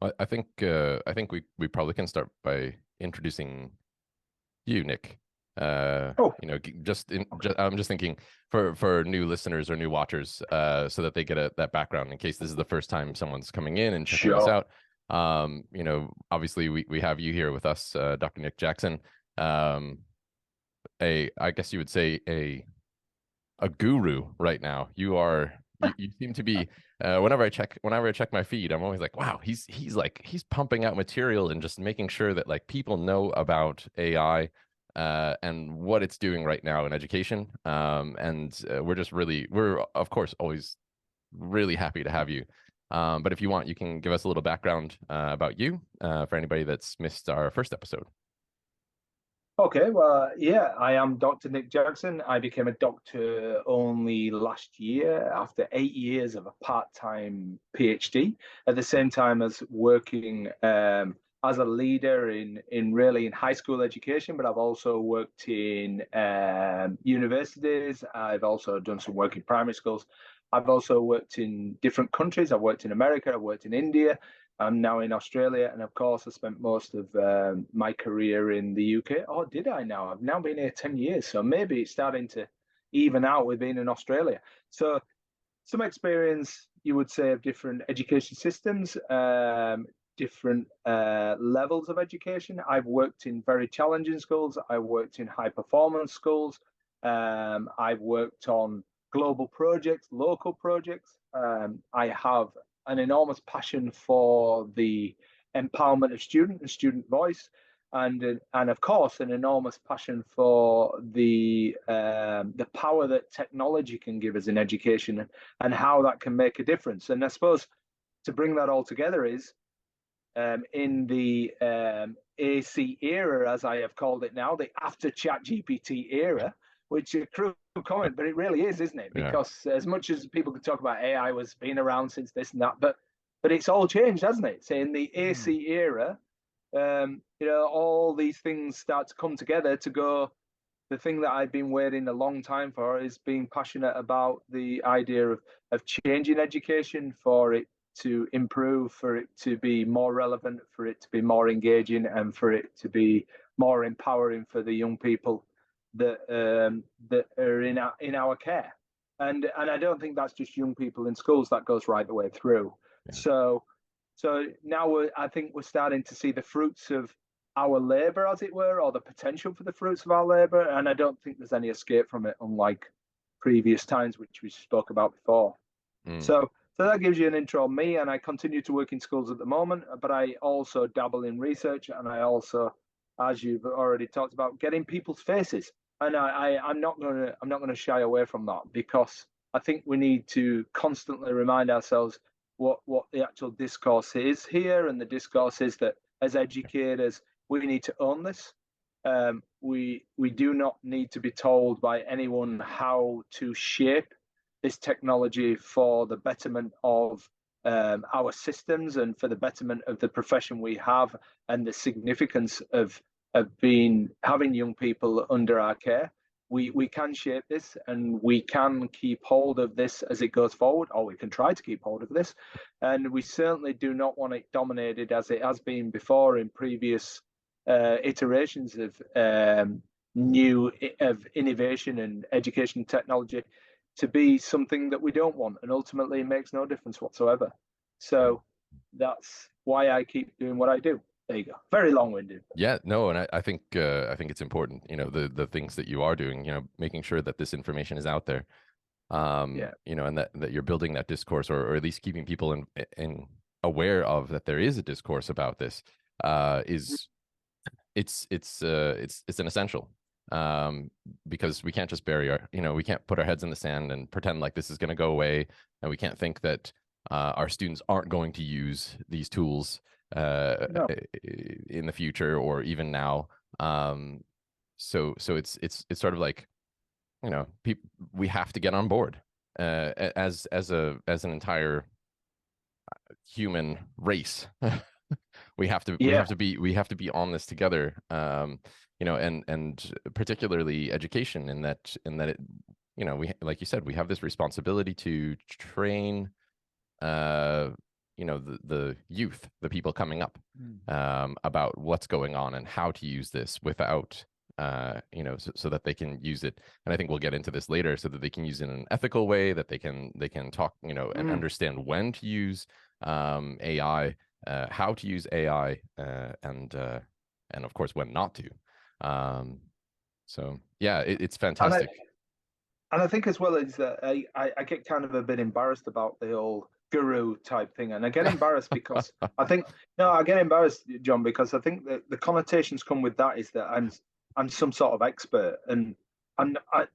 I think we probably can start by introducing you, Nick. Oh, I'm just thinking for new listeners or new watchers, so that they get that background in case this is the first time someone's coming in and checking us sure. out. Obviously we have you here with us, Dr. Nick Jackson. Um, I guess you would say a guru right now. You seem to be, whenever I check my feed, I'm always like, wow, he's pumping out material and just making sure that like people know about AI and what it's doing right now in education. And we're of course always really happy to have you. But if you want, you can give us a little background about you, for anybody that's missed our first episode. Okay, well, yeah, I am Dr. Nick Jackson. I became a doctor only last year after 8 years of a part-time PhD, at the same time as working as a leader in high school education, but I've also worked in universities. I've also done some work in primary schools. I've also worked in different countries. I've worked in America, I've worked in India. I'm now in Australia, and of course, I spent most of my career in the UK. Oh, did I now? I've now been here 10 years, so maybe it's starting to even out with being in Australia. So, some experience, you would say, of different education systems, different levels of education. I've worked in very challenging schools, I've worked in high performance schools, I've worked on global projects, local projects. I have an enormous passion for the empowerment of student and student voice, and of course an enormous passion for the power that technology can give us in education, and how that can make a difference. And I suppose to bring that all together is in the AC era, as I have called it now, the after Chat GPT era, which is a cruel comment, but it really is, isn't it? Yeah. Because as much as people could talk about AI was been around since this and that, but it's all changed, hasn't it? So in the AC era, all these things start to come together to go. The thing that I've been waiting a long time for is being passionate about the idea of changing education, for it to improve, for it to be more relevant, for it to be more engaging, and for it to be more empowering for the young people that are in our care. And I don't think that's just young people in schools. That goes right the way through. Yeah. So now I think we're starting to see the fruits of our labor, as it were, or the potential for the fruits of our labor. And I don't think there's any escape from it, unlike previous times, which we spoke about before. Mm. So that gives you an intro on me. And I continue to work in schools at the moment, but I also dabble in research, and I also, as you've already talked about, get in people's faces. And I'm not gonna shy away from that, because I think we need to constantly remind ourselves what the actual discourse is here, and the discourse is that as educators we need to own this. We do not need to be told by anyone how to shape this technology for the betterment of our systems, and for the betterment of the profession we have, and the significance of being having young people under our care. We can shape this, and we can keep hold of this as it goes forward, or we can try to keep hold of this. And we certainly do not want it dominated, as it has been before in previous iterations of innovation and education technology, to be something that we don't want, and ultimately it makes no difference whatsoever. So that's why I keep doing what I do. There you go. Very long-winded. Yeah, no, and I think it's important, the things that you are doing, making sure that this information is out there, Yeah. and that you're building that discourse, or at least keeping people in aware of that there is a discourse about this, is it's an essential, um, because we can't just we can't put our heads in the sand and pretend like this is going to go away, and we can't think that our students aren't going to use these tools No. in the future or even now. So it's sort of like, we have to get on board, as an entire human race. we have to we Yeah. have to be we have to be on this together, and particularly education, in that we, like you said, we have this responsibility to train, uh the youth, the people coming up, about what's going on and how to use this without so that they can use it. And I think we'll get into this later, so that they can use it in an ethical way, that they can talk, and understand when to use AI, how to use AI, and of course when not to. So yeah, it's And fantastic. I think as well is that I get kind of a bit embarrassed about the whole guru type thing. And I get embarrassed because I think, no, I get embarrassed, John, because I think that the connotations come with that is that I'm some sort of expert. And I,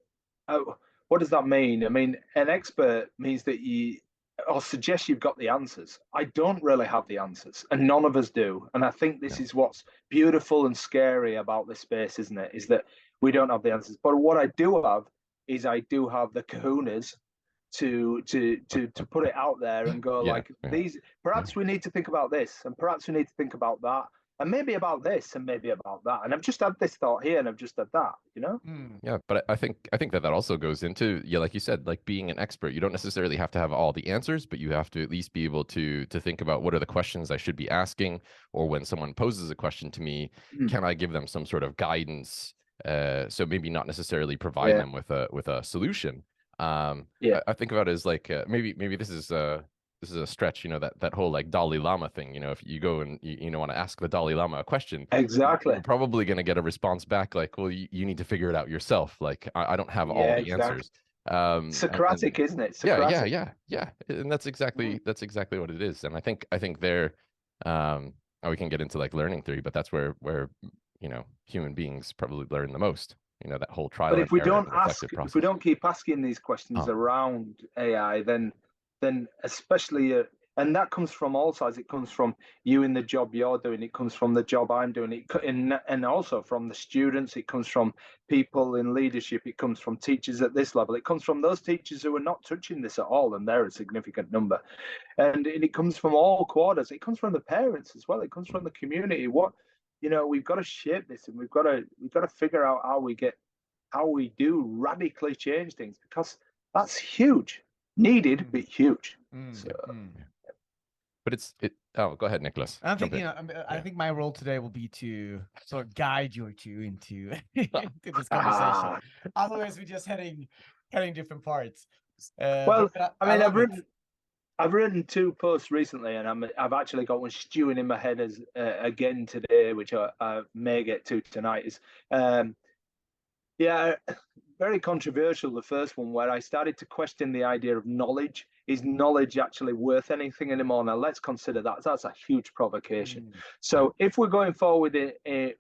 what does that mean? I mean, an expert means that you, or suggests you've got the answers. I don't really have the answers, and none of us do. And I think this Yeah. is what's beautiful and scary about this space, isn't it? Is that we don't have the answers. But what I do have is I do have the kahunas to put it out there and go Yeah, like yeah. these. Perhaps we need to think about this, and perhaps we need to think about that, and maybe about this, and maybe about that. And I've just had this thought here, and I've just had that. You know? Yeah, but I think that also goes into, yeah, like you said, like being an expert. You don't necessarily have to have all the answers, but you have to at least be able to think about what are the questions I should be asking, or when someone poses a question to me, Mm. can I give them some sort of guidance? So maybe not necessarily provide Yeah, them with a solution. yeah, I think about it as like, maybe this is a stretch, that whole like Dalai Lama thing. If you go and want to ask the Dalai Lama a question, exactly. you're probably going to get a response back like, well, you need to figure it out yourself. Like, I don't have all Yeah, the exactly. answers. And Socratic, isn't it? yeah, yeah, Socratic. yeah, yeah. And that's Mm. exactly what it is. And I think there, we can get into like learning theory, but that's where human beings probably learn the most. That whole But trial and if we error don't and ask, reflective if we process. don't keep asking these questions Oh, around AI, then especially, and that comes from all sides. It comes from you in the job you're doing. It comes from the job I'm doing. And also from the students. It comes from people in leadership. It comes from teachers at this level. It comes from those teachers who are not touching this at all, and they're a significant number. And it comes from all quarters. It comes from the parents as well. It comes from the community. We've got to shape this, and we've got to figure out how we do radically change things, because that's huge, needed but huge. So yeah, yeah. But oh, go ahead, Nicholas. I'm Jump thinking, in. I Yeah. think my role today will be to sort of guide you two into into this conversation. ah, Otherwise, we're just heading different parts. well, But I I mean, love it. I've written two posts recently, and I've actually got one stewing in my head as again today, which I may get to tonight. Is Yeah, very controversial, the first one, where I started to question the idea of knowledge. Is knowledge actually worth anything anymore? Now, let's consider that. That's a huge provocation. Yeah. So, if we're going forward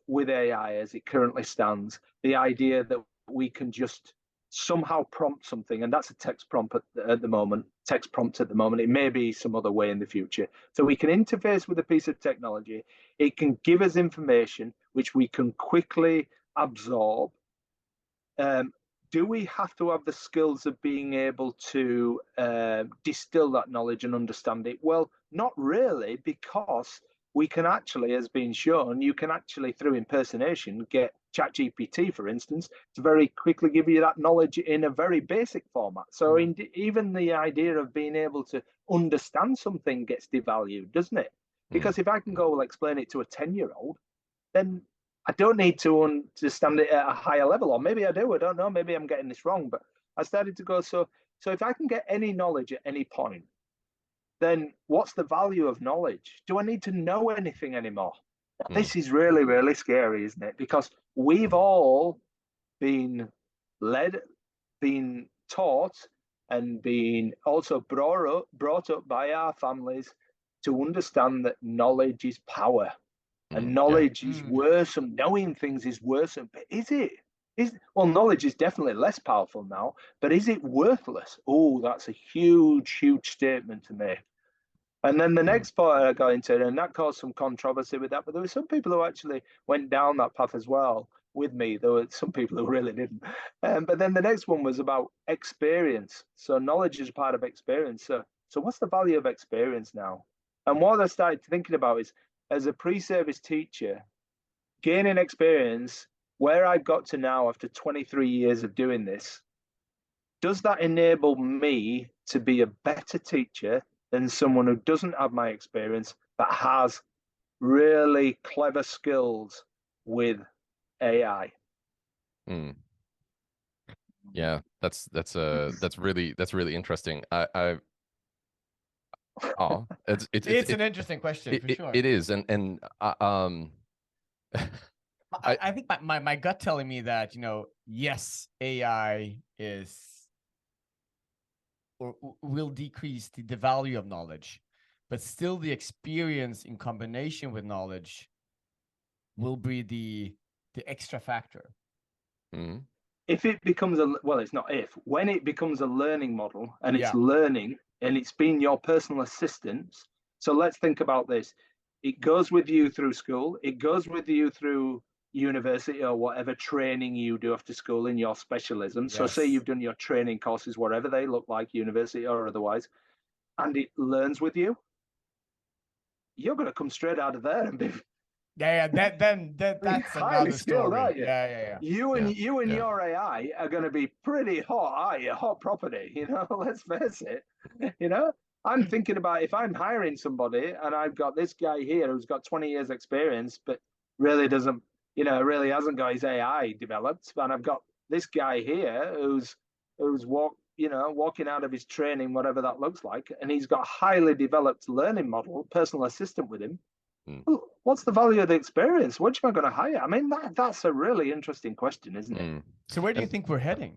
with AI as it currently stands, the idea that we can just somehow prompt something, and that's a text prompt at the moment, text prompt at the moment. It may be some other way in the future. So, we can interface with a piece of technology. It can give us information which we can quickly absorb. Do we have to have the skills of being able to distill that knowledge and understand it? Well, not really, because we can actually, as been shown, you can actually, through impersonation, get ChatGPT, for instance, to very quickly give you that knowledge in a very basic format. So even the idea of being able to understand something gets devalued, doesn't it? Mm, Because if I can mm, go explain it to a 10-year-old, then I don't need to understand it at a higher level, or maybe I do. I don't know. Maybe I'm getting this wrong, but I started to go. So if I can get any knowledge at any point, then what's the value of knowledge? Do I need to know anything anymore? mm, This is really, really scary, isn't it? Because we've all been led, been taught, and been also brought up by our families to understand that knowledge is power. And yeah. knowledge is worse, and knowing things is worse. But is it? Well, knowledge is definitely less powerful now, but is it worthless? Oh, that's a huge, huge statement to make. And then the Mm, next part I got into, and that caused some controversy with that, but there were some people who actually went down that path as well with me. There were some people who really didn't. But then the next one was about experience. So knowledge is part of experience. So what's the value of experience now? And what I started thinking about is, as a pre-service teacher, gaining experience where I've got to now after 23 years of doing this, does that enable me to be a better teacher than someone who doesn't have my experience but has really clever skills with AI. Mm. Yeah, that's really interesting. It's an interesting question for sure. it is, and I think my gut telling me that, yes, AI is or will decrease the value of knowledge, but still the experience in combination with knowledge will be the extra factor. mm, If it becomes well, it's not if, when it becomes a learning model and it's Yeah. learning and it's been your personal assistant. So let's think about this. It goes with you through school, it goes with you through university or whatever training you do after school in your specialism. So say Yes. you've done your training courses, whatever they look like, university or otherwise, and it learns with you, you're going to come straight out of there and be Yeah, that's highly another skilled, story. aren't you? Yeah. You and yeah. your AI are going to be pretty hot, aren't you? Hot property, let's face it. You know, I'm thinking about if I'm hiring somebody and I've got this guy here who's got 20 years experience, but really doesn't, really hasn't got his AI developed. And I've got this guy here who's walking out of his training, whatever that looks like, and he's got a highly developed learning model, personal assistant with him. Mm, Well, what's the value of the experience? Which am I going to hire? I mean, that's a really interesting question, isn't it? mm. So where do you And think we're heading?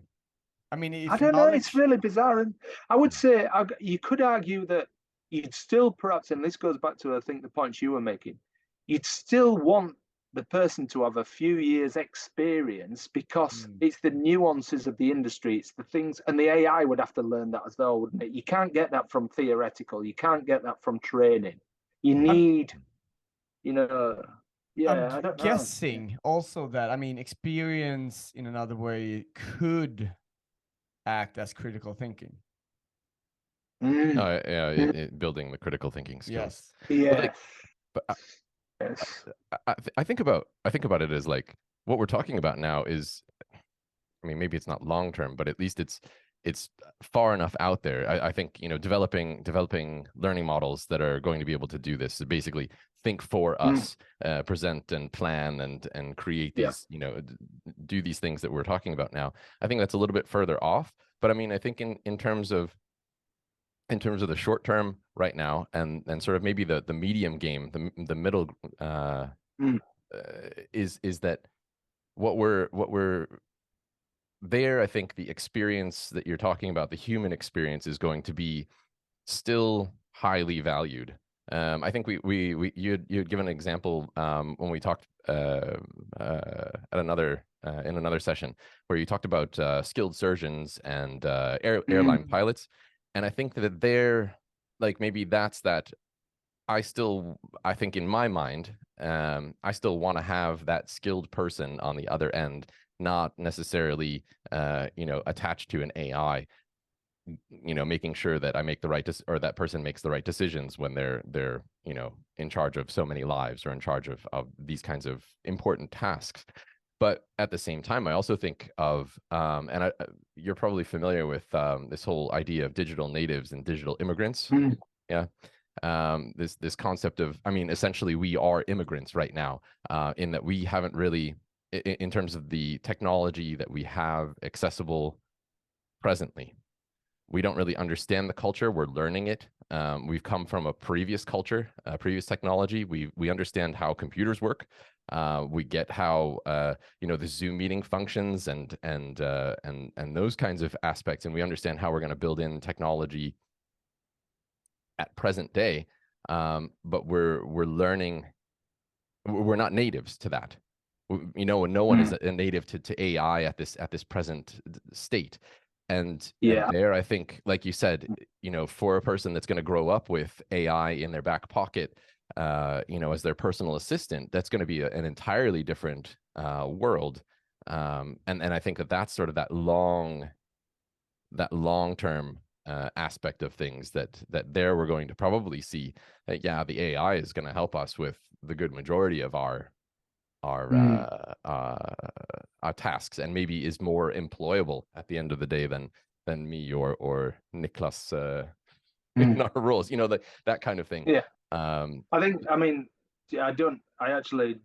I mean, I if don't know. It's knowledge, really bizarre. And I would say you could argue that you'd still perhaps, and this goes back to, I think, the points you were making, you'd still want the person to have a few years experience because it's the nuances of the industry. It's the things, and the AI would have to learn that as well, wouldn't it? You can't get that from theoretical. You can't get that from training. You I'm need, you know, I'm yeah, I don't know. guessing also that, I mean, experience in another way could act as critical thinking. Mm. Yeah, building the critical thinking skills. Yes. But like, Yes. but Yes. I think about it as like what we're talking about now is, I mean, maybe it's not long term, but at least it's far enough out there. I think, developing learning models that are going to be able to do this, basically think for Mm. us, present and plan and create Yeah. these, do these things that we're talking about now. I think that's a little bit further off. But I mean, I think in terms of the short term right now, and sort of maybe the medium game, the middle, Mm. is that what we're there. I think the experience that you're talking about, the human experience, is going to be still highly valued. I think you had given an example when we talked at another in another session where you talked about skilled surgeons and airline Mm. pilots, and I think that they're like, maybe that's that. I think in my mind, I still want to have that skilled person on the other end, not necessarily attached to an AI, making sure that I make the right or that person makes the right decisions when they're in charge of so many lives, or in charge of these kinds of important tasks. But at the same time, I also think of you're probably familiar with this whole idea of digital natives and digital immigrants. Mm. Yeah. This concept of, I mean, essentially we are immigrants right now, in that we haven't really, in terms of the technology that we have accessible presently, we don't really understand the culture. We're learning it. We've come from a previous culture, previous technology. We understand how computers work. We get how the Zoom meeting functions and those kinds of aspects, and we understand how we're going to build in technology at present day. But we're learning. We're not natives to that. And no one is Mm. a native to AI at this present state. And Yeah. there, I think, like you said, for a person that's going to grow up with AI in their back pocket, as their personal assistant, that's going to be an entirely different world. And I think that's sort of that long term aspect of things, that there we're going to probably see that, yeah, the AI is going to help us with the good majority of our Mm. tasks, and maybe is more employable at the end of the day than me or Niklas in our roles, you know, that kind of thing. Yeah. I mean, the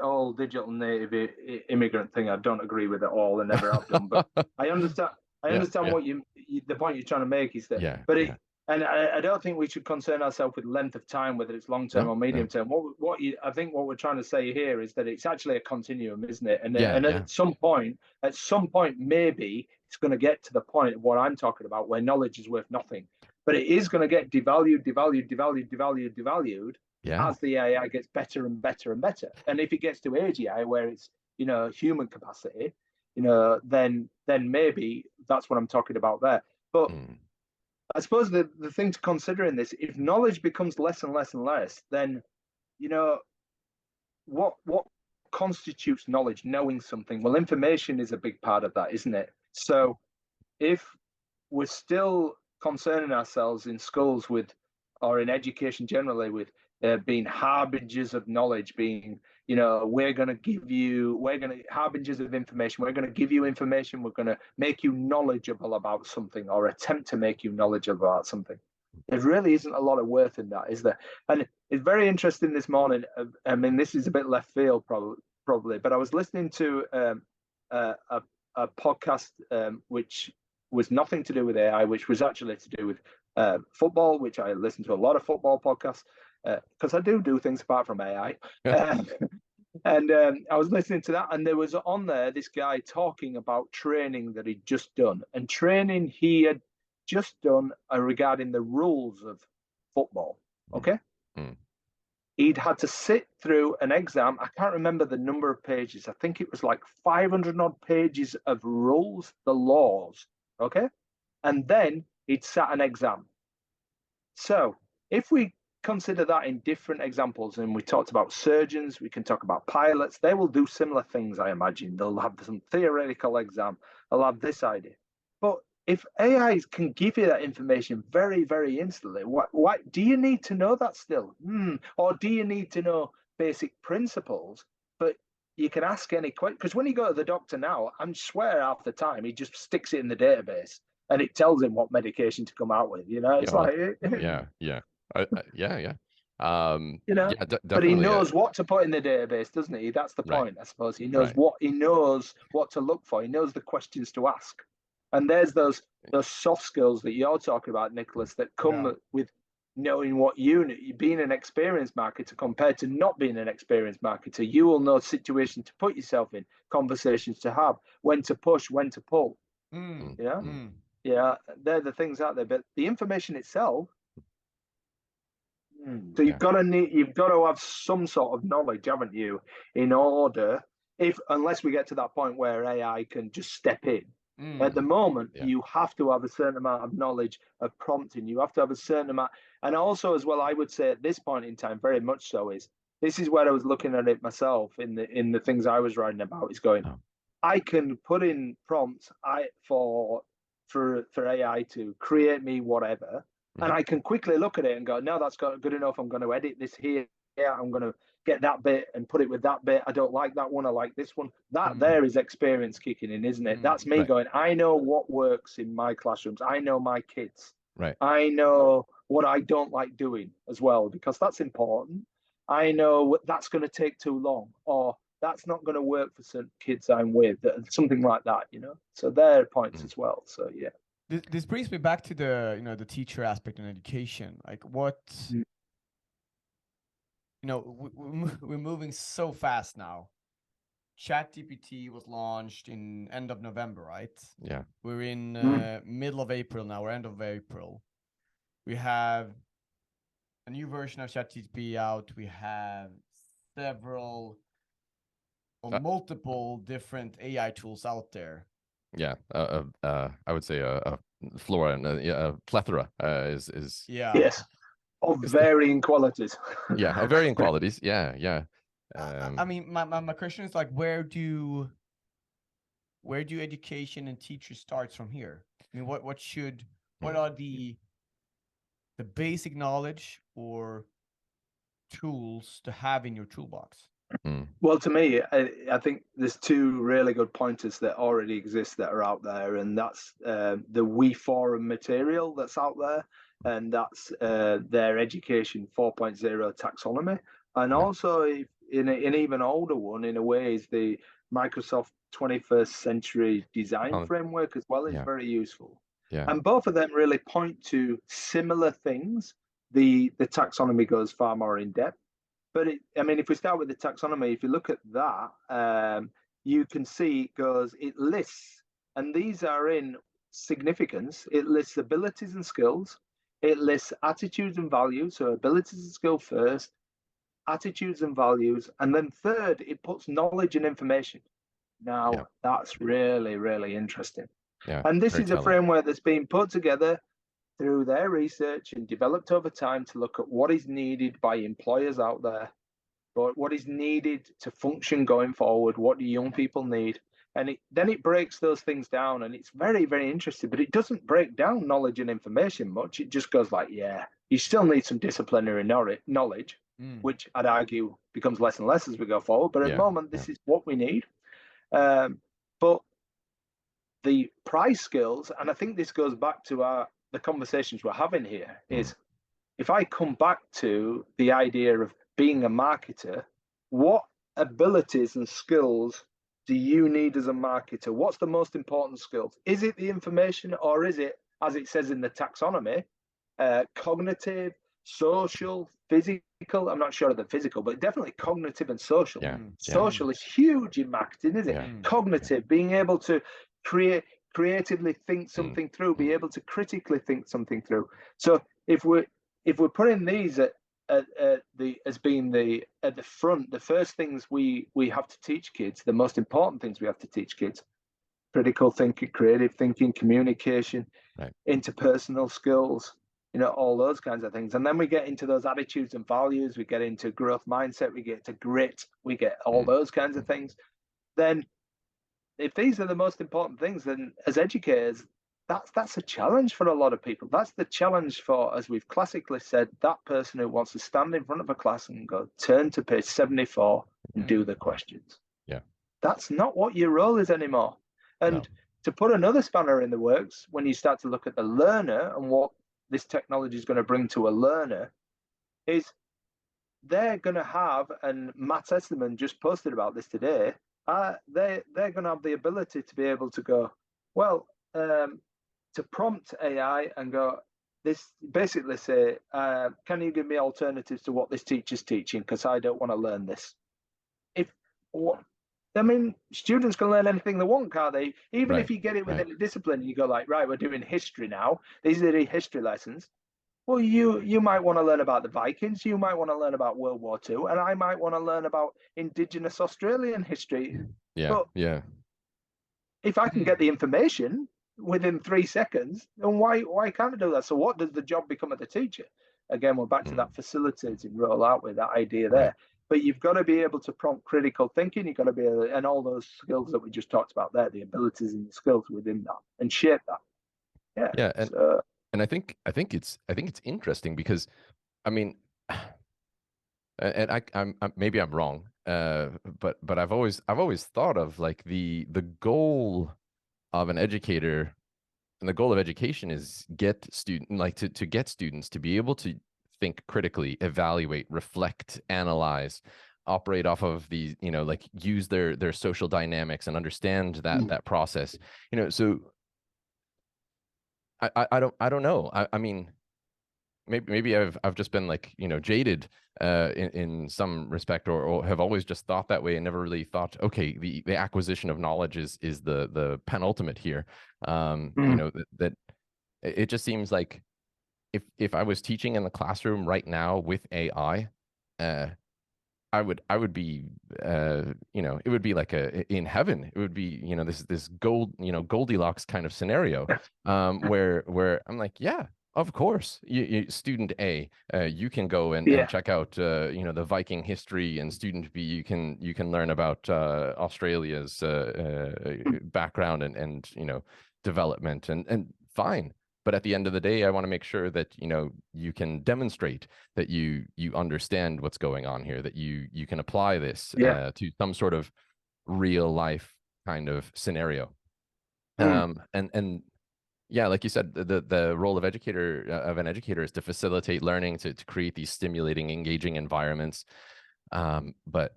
whole digital native immigrant thing, I don't agree with at all, and never have done. But I understand. I understand what the point you're trying to make is that. And I don't think we should concern ourselves with length of time, whether it's long term or medium term. I think what we're trying to say here is that it's actually a continuum, isn't it? And at some point, maybe it's going to get to the point of what I'm talking about, where knowledge is worth nothing. But it is going to get devalued as the AI gets better and better and better. And if it gets to AGI, where it's, you know, human capacity, you know, then maybe that's what I'm talking about there. But I suppose the thing to consider in this, if knowledge becomes less and less and less, then, you know, what constitutes knowledge, knowing something? Well, information is a big part of that, isn't it? So if we're still concerning ourselves in schools with, or in education generally, with being harbingers of knowledge, being, you know, harbingers of information, we're going to give you information, we're going to make you knowledgeable about something, or attempt to make you knowledgeable about something. There really isn't a lot of worth in that, is there? And it's very interesting this morning. I mean, this is a bit left field probably, but I was listening to a podcast which was nothing to do with AI, which was actually to do with football, which I listen to a lot of football podcasts because I do things apart from AI. And I was listening to that, and there was on there this guy talking about training that he'd just done, and training he had just done regarding the rules of football. Okay. He'd had to sit through an exam. I can't remember the number of pages. I think it was like 500 odd pages of rules, the laws. Okay. And then he'd sat an exam. So if we consider that in different examples, and we talked about surgeons, we can talk about pilots, they will do similar things, I imagine. They'll have some theoretical exam. They'll have this idea. But if AI can give you that information very, very instantly, why do you need to know that still? Or do you need to know basic principles? But you can ask any question, because when you go to the doctor now, I swear half the time he just sticks it in the database and it tells him what medication to come out with. You know, it's you know, but he knows what to put in the database, doesn't he? That's the point, I suppose. He knows what to look for. He knows the questions to ask. And there's those soft skills that you're talking about, Nicholas, that come with knowing what being an experienced marketer compared to not being an experienced marketer. You will know situations to put yourself in, conversations to have, when to push, when to pull. Yeah, they're the things out there. But the information itself, so you've got to have some sort of knowledge, haven't you, in order, unless we get to that point where AI can just step in. At the moment, you have to have a certain amount of knowledge of prompting. You have to have a certain amount. And also, as well, I would say at this point in time, very much so, this is where I was looking at it myself in the things I was writing about, is going, I can put in prompts for AI to create me whatever, and I can quickly look at it and go, no, that's good enough. I'm going to edit this here. Yeah, I'm going to get that bit and put it with that bit. I don't like that one. I like this one. That there is experience kicking in, isn't it? That's me going, I know what works in my classrooms. I know my kids. I know what I don't like doing as well, because that's important. I know that's going to take too long, or that's not going to work for certain kids I'm with, something like that, you know? So there are points as well. So, yeah. This brings me back to the teacher aspect in education. Like what, we're moving so fast now. ChatGPT was launched in end of November, right? Yeah. We're in middle of April now, or end of April. We have a new version of ChatGPT out. We have several or multiple different AI tools out there. Yeah, I would say a flora and a plethora is yes, of varying qualities. Yeah, of varying qualities. Yeah. I mean, my question is like, where do education and teachers start from here? I mean, what are the basic knowledge or tools to have in your toolbox? Well, to me, I think there's two really good pointers that already exist that are out there, and that's the We Forum material that's out there, and that's their Education 4.0 taxonomy, and Yeah. also in an even older one, in a way, is the Microsoft 21st Century Design Oh, Framework as well is yeah. very useful, Yeah. and both of them really point to similar things. The taxonomy goes far more in depth. But I mean, if we start with the taxonomy, if you look at that, you can see it lists, and these are in significance. It lists abilities and skills. It lists attitudes and values. So abilities and skill first, attitudes and values, and then third, it puts knowledge and information. Yeah. Now that's really, really interesting. Yeah. And this Very is a telling. framework that's been put together through their research and developed over time to look at what is needed by employers out there, but what is needed to function going forward, what do young people need, and then it breaks those things down, and it's very, very interesting, but it doesn't break down knowledge and information much. It just goes like, yeah, you still need some disciplinary knowledge, which I'd argue becomes less and less as we go forward, but at the Yeah. moment Yeah. this is what we need. But the price skills, and I think this goes back to the conversations we're having here, is if I come back to the idea of being a marketer, what abilities and skills do you need as a marketer? What's the most important skills? Is it the information, or is it, as it says in the taxonomy, cognitive, social, physical? I'm not sure of the physical, but definitely cognitive and social. Yeah. Social is huge in marketing, isn't it? Yeah. Cognitive, being able to creatively think something through, be able to critically think something through. So if we're putting these at as being at the front, the first things we have to teach kids, the most important things we have to teach kids: critical thinking, creative thinking, communication, Right. interpersonal skills, all those kinds of things. And then we get into those attitudes and values, we get into growth mindset, we get to grit, we get all those kinds of things. Then if these are the most important things, then as educators, that's a challenge for a lot of people. That's the challenge for, as we've classically said, that person who wants to stand in front of a class and go, turn to page 74 and do the questions. Yeah. That's not what your role is anymore. And No. to put another spanner in the works, when you start to look at the learner and what this technology is going to bring to a learner, is they're going to have, and Matt Esselman just posted about this today, they're going to have the ability to be able to go, well, to prompt AI and go, this basically say, can you give me alternatives to what this teacher's teaching? Because I don't want to learn this. I mean, students can learn anything they want, can't they? Even if you get it within a discipline, you go like, right, we're doing history now. These are the history lessons. Well, you might want to learn about the Vikings. You might want to learn about World War II, and I might want to learn about Indigenous Australian history. Yeah. But Yeah. if I can get the information within 3 seconds, then why can't I do that? So what does the job become of the teacher? Again, we're back to that facilitating role out with that idea there. But you've got to be able to prompt critical thinking. You've got to be able, and all those skills that we just talked about there, the abilities and the skills within that, and shape that. Yeah. Yeah. And I think it's interesting because, I mean, and I'm maybe I'm wrong, but I've always thought of like the goal of an educator, and the goal of education is get to get students to be able to think critically, evaluate, reflect, analyze, operate off of the, like use their social dynamics and understand that process. So I don't know. I mean, maybe I've just been like, jaded in some respect, or have always just thought that way and never really thought, okay, the acquisition of knowledge is the penultimate here. That it just seems like if I was teaching in the classroom right now with AI, I would be, it would be like in heaven. It would be, this Goldilocks kind of scenario, where I'm like, yeah, of course, student A, you can go and check out, the Viking history, and student B, you can learn about Australia's background and development, and fine. But at the end of the day, I want to make sure that, you know, you can demonstrate that you understand what's going on here, that you can apply this to some sort of real life kind of scenario. And yeah, like you said, the role of an educator is to facilitate learning, to create these stimulating, engaging environments. But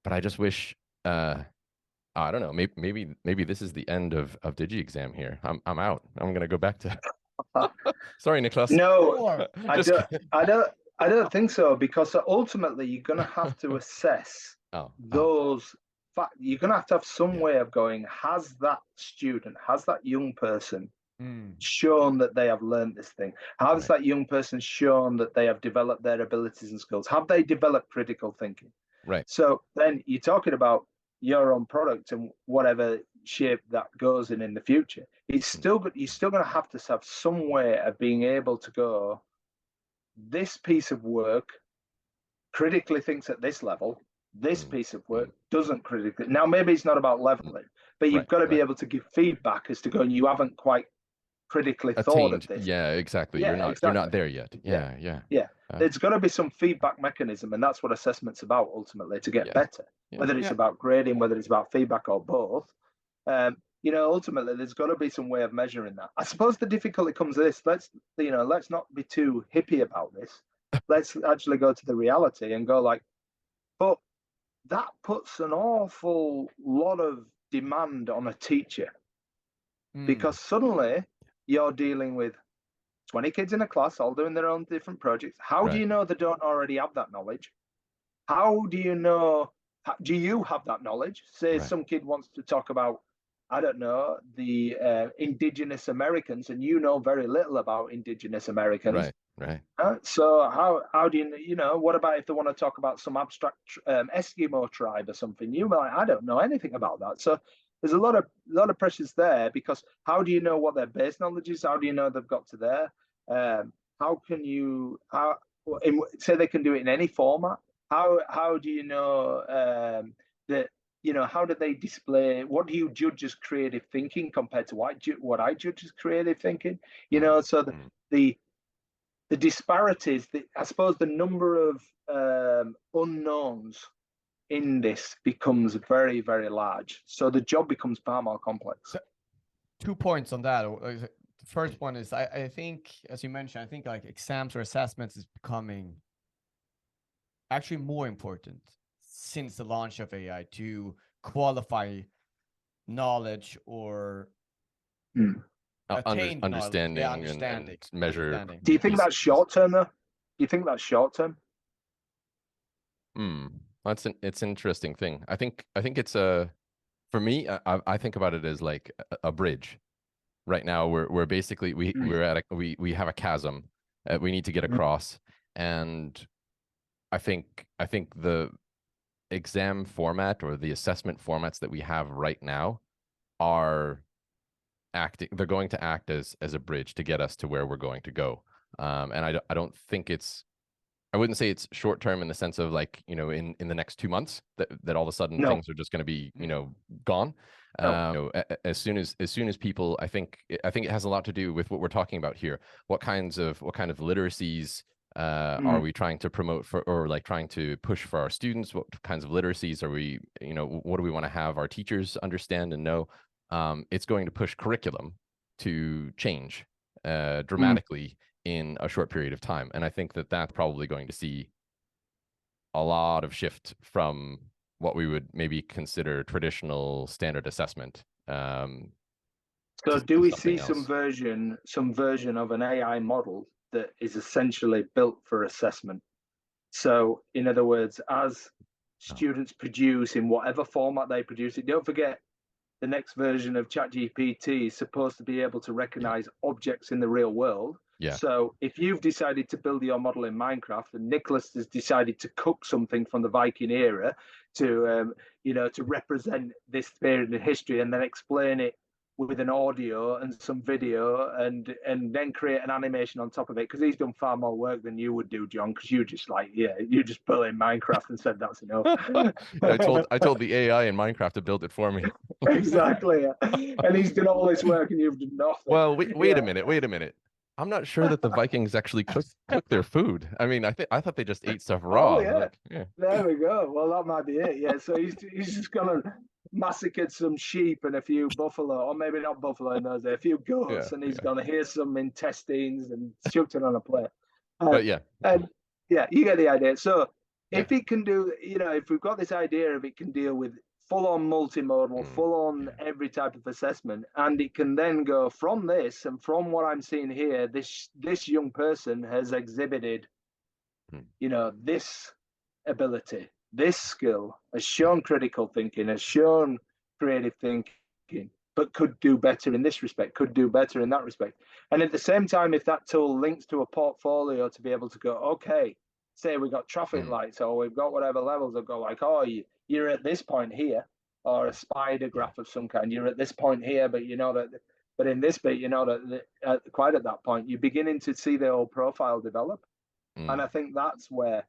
I just wish, I don't know, maybe this is the end of Digiexam here. I'm out. I'm gonna go back to. Sorry, Niklas. No, I don't think so, because ultimately you're going to have to assess those. You're going to have some way of going, has that student, has that young person shown that they have learned this thing? Has that young person shown that they have developed their abilities and skills? Have they developed critical thinking? Right. So then you're talking about your own product and whatever shape that goes in the future. It's still, you're still going to have some way of being able to go, this piece of work critically thinks at this level, this piece of work doesn't critically. Now, maybe it's not about leveling, but you've got to be able to give feedback as to going, you haven't quite critically thought of this. Yeah, exactly. You're not there yet. Yeah. There's got to be some feedback mechanism, and that's what assessment's about ultimately, to get better. Whether it's about grading, whether it's about feedback, or both. You know, ultimately there's got to be some way of measuring that. I suppose the difficulty comes to this. Let's not be too hippie about this. Let's actually go to the reality and go like, but that puts an awful lot of demand on a teacher, because suddenly you're dealing with 20 kids in a class all doing their own different projects. How do you know they don't already have that knowledge? How do you know? Do you have that knowledge? Say some kid wants to talk about, I don't know, the indigenous Americans, and you know very little about indigenous Americans. Right. So how do you know? What about if they want to talk about some abstract Eskimo tribe or something? You like, I don't know anything about that. So there's a lot of pressures there, because how do you know what their base knowledge is? How do you know they've got to there? How can you say they can do it in any format? How do you know that? You know, how do they display? What do you judge as creative thinking compared to what I judge as creative thinking? You know, so the disparities, I suppose the number of unknowns in this becomes very, very large. So the job becomes far more complex. So, 2 points on that. The first one is, I think, as you mentioned, I think like exams or assessments is becoming actually more important since the launch of AI to qualify knowledge or attain understanding, understanding and measure. Do you think that's short term though? Do you think that's short term? It's an interesting thing. I think it's for me, I think about it as like a bridge. Right now we're basically we have a chasm we need to get across, and I think the exam format or the assessment formats that we have right now are they're going to act as a bridge to get us to where we're going to go. And I don't think I wouldn't say it's short term in the sense of like, you know, in the next 2 months that all of a sudden things are just going to be, you know, gone. You know, as soon as people, I think it has a lot to do with what we're talking about here. What kind of literacies are we trying to promote for, or like trying to push for our students? What kinds of literacies are we, you know, what do we want to have our teachers understand and know? It's going to push curriculum to change dramatically in a short period of time. And I think that's probably going to see a lot of shift from what we would maybe consider traditional standard assessment. So do we see some version of an AI model that is essentially built for assessment? So in other words, as students produce in whatever format they produce it, don't forget the next version of ChatGPT is supposed to be able to recognize objects in the real world. So if you've decided to build your model in Minecraft, and Nicholas has decided to cook something from the Viking era to you know, to represent this period in history, and then explain it with an audio and some video, and then create an animation on top of it, because he's done far more work than you would do, John, because you just like, you just built in Minecraft and said that's enough. I told the AI in Minecraft to build it for me. Exactly. And he's done all this work and you've done nothing. Well, wait a minute. I'm not sure that the Vikings actually cook their food. I mean, I thought they just ate stuff Oh raw. yeah, Like, yeah, there we go. Well, that might be it. Yeah, so he's just gonna massacre some sheep and a few buffalo, or maybe not buffalo in those days, a few yeah, goats, and he's yeah. gonna hear some intestines and shoot it on a plate. Uh, But yeah, and yeah, you get the idea. So yeah. if it can do, if we've got this idea of it can deal with full on multimodal, Mm, full on yeah. every type of assessment, and it can then go from this and from what I'm seeing here, this young person has exhibited, Mm, this ability, this skill, has yeah. shown critical thinking, has shown creative thinking, but could do better in this respect, could do better in that respect. And at the same time, if that tool links to a portfolio to be able to go, okay, say we've got traffic Mm, lights or we've got whatever levels that go like, oh, you're at this point here, or a spider yeah. graph of some kind, you're at this point here, but but in this bit, quite at that point, you're beginning to see the whole profile develop. And Mm, I think that's where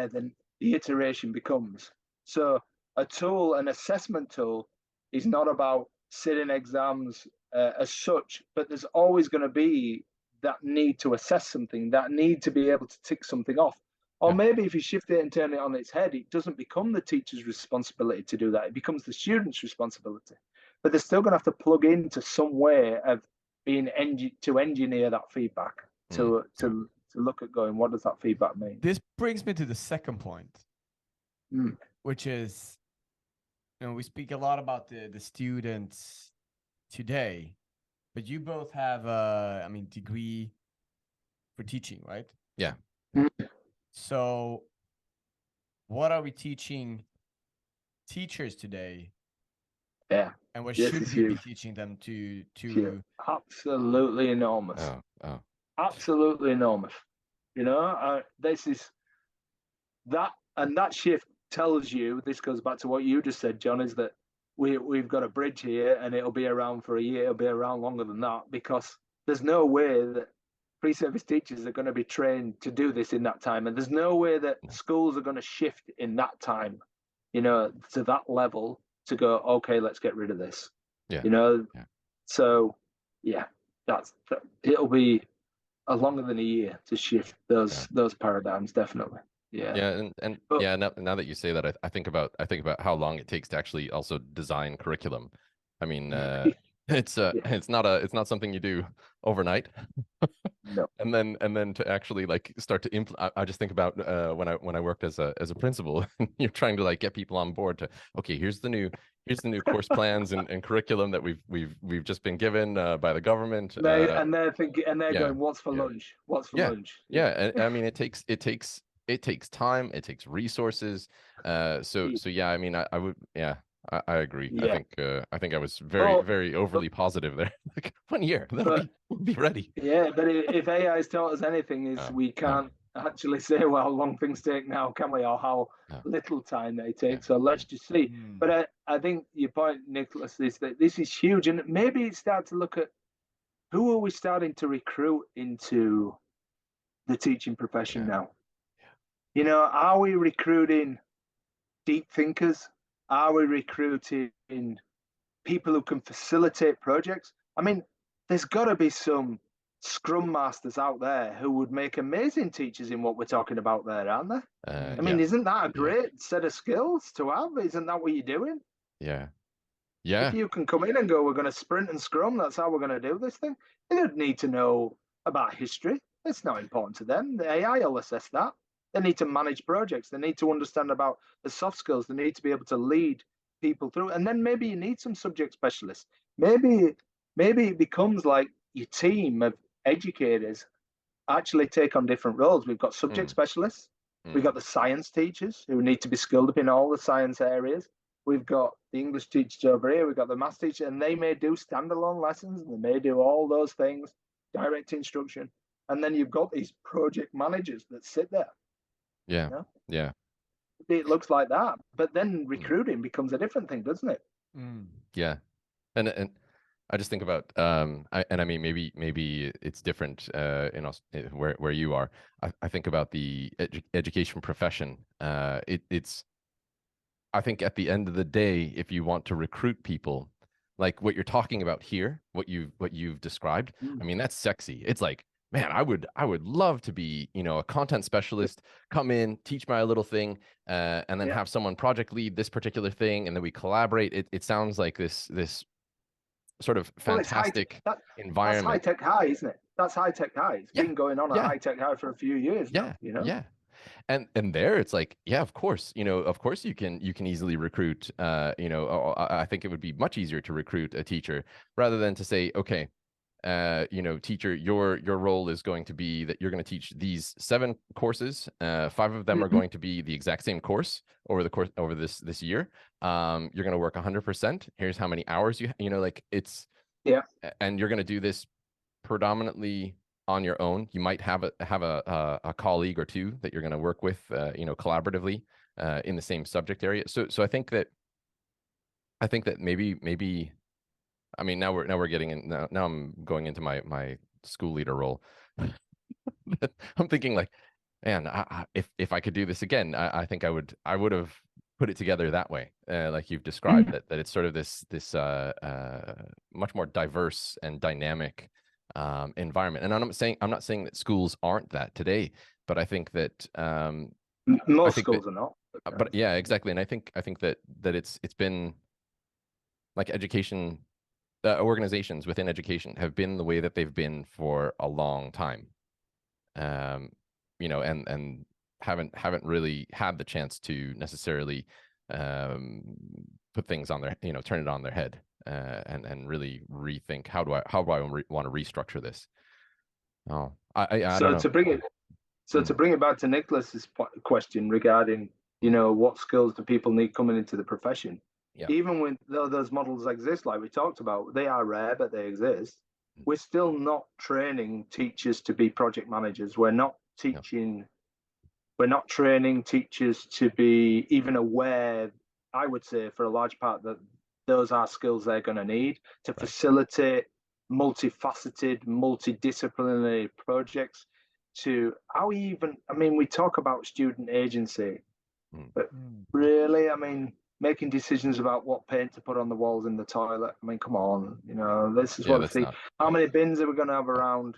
the iteration becomes. So a tool, an assessment tool, is not about sitting exams as such, but there's always going to be that need to assess something, that need to be able to tick something off. Or yeah. maybe if you shift it and turn it on its head, it doesn't become the teacher's responsibility to do that. It becomes the student's responsibility. But they're still going to have to plug into some way of being to engineer that feedback, Mm, yeah. to look at going, what does that feedback mean? This brings me to the second point, Mm. which is, we speak a lot about the students today, but you both have a, degree for teaching, right? Yeah. Mm. So what are we teaching teachers today, Yeah, and what this should is we be huge. teaching them Huge. to Absolutely enormous. Oh, oh, Absolutely enormous. This is that, and that shift tells you. This goes back to what you just said, John. Is that we've got a bridge here, and it'll be around for a year. It'll be around longer than that because there's no way that pre-service teachers are going to be trained to do this in that time, and there's no way that no. schools are going to shift in that time. To that level to go. Okay, let's get rid of this. Yeah. Yeah. So yeah, it'll be longer than a year to shift Yeah. those paradigms, definitely. Yeah. Yeah, and But yeah, now that you say that, I think about how long it takes to actually also design curriculum. I mean, yeah, it's not something you do overnight. no. And then to actually like start to implement. I just think about when I worked as a principal, and you're trying to like get people on board to, okay, here's the new course plans and curriculum that we've just been given by the government. They're thinking, and they're Yeah, going, "What's for yeah, lunch? What's for yeah, lunch?" yeah. Yeah. And I mean, it takes time, it takes resources. So yeah, I mean, I would, yeah, I agree. Yeah. I think I was very Well, very but overly positive there. Like 1 year, but we'll be ready. yeah, but if AI has taught us anything, is No, we no, can't actually say well, how long things take now, can we, or how no. little time they Yeah, take. So yeah, let's just see. Hmm. But I think your point, Nicholas, is that this is huge, and maybe it's start to look at who are we starting to recruit into the teaching profession yeah, now. Are we recruiting deep thinkers? Are we recruiting people who can facilitate projects? I mean, there's got to be some scrum masters out there who would make amazing teachers in what we're talking about there, aren't there? I yeah, mean, isn't that a yeah, great set of skills to have? Isn't that what you're doing? yeah, If yeah, you can come in and go, we're going to sprint and scrum, that's how we're going to do this thing. They don't need to know about history. It's not important to them. The AI will assess that. They need to manage projects. They need to understand about the soft skills. They need to be able to lead people through. And then maybe you need some subject specialists. Maybe it becomes like your team of educators actually take on different roles. We've got subject mm, specialists. We've mm, got the science teachers who need to be skilled up in all the science areas. We've got the English teachers over here. We've got the maths teacher, and they may do standalone lessons, and they may do all those things, direct instruction. And then you've got these project managers that sit there. yeah, You know, yeah, it looks like that, but then mm, recruiting becomes a different thing, doesn't it? Hmm. yeah. And I just think about I mean, maybe it's different where you are. I think about the education profession. It's I think at the end of the day, if you want to recruit people, like what you're talking about here, what you've described. I mean, that's sexy. It's like, man, I would love to be, a content specialist, come in, teach my little thing, and then Yeah. have someone project lead this particular thing, and then we collaborate. It sounds like this sort of Well, it's fantastic that's high environment. tech high, isn't it? That's high tech high. It's Yeah, been going on at yeah, high tech high for a few years now, yeah, yeah. And there it's like, yeah, of course, of course you can easily recruit. I think it would be much easier to recruit a teacher rather than to say, okay, teacher, your role is going to be that you're going to teach these 7 courses. 5 of them are Mhm. going to be the exact same course over this year. You're going to work 100%. Here's how many hours like it's, Yeah. and you're going to do this predominantly on your own. You might have a colleague or two that you're going to work with, collaboratively, in the same subject area. So I think that maybe I mean, now we're getting in, now I'm going into my school leader role. I'm thinking like, man, if I could do this again, I think I would have put it together that way, like you've described, Mhm. that it's sort of this much more diverse and dynamic environment. And I'm not saying that schools aren't that today, but I think that I Most think that schools are not. but yeah, exactly. And I think that it's been like education, organizations within education have been the way that they've been for a long time. um, and haven't really had the chance to necessarily um, put things on their, turn it on their head, and really rethink how do I want to restructure this. Oh, I don't So know. to bring it So Mm, to bring it back to Nicholas's question regarding, mm, what skills do people need coming into the profession? yeah. Even when though those models exist, like we talked about, they are rare, but they exist. Mm, We're still not training teachers to be project managers. yeah. We're not training teachers to be even aware, I would say, for a large part, that those are skills they're going to need to Right. facilitate multifaceted, multidisciplinary projects. I mean, we talk about student agency, Mm, but Mm. really, I mean, making decisions about what paint to put on the walls in the toilet. I mean, come on, this is yeah, what I that's see. not. How many bins are we going to have around?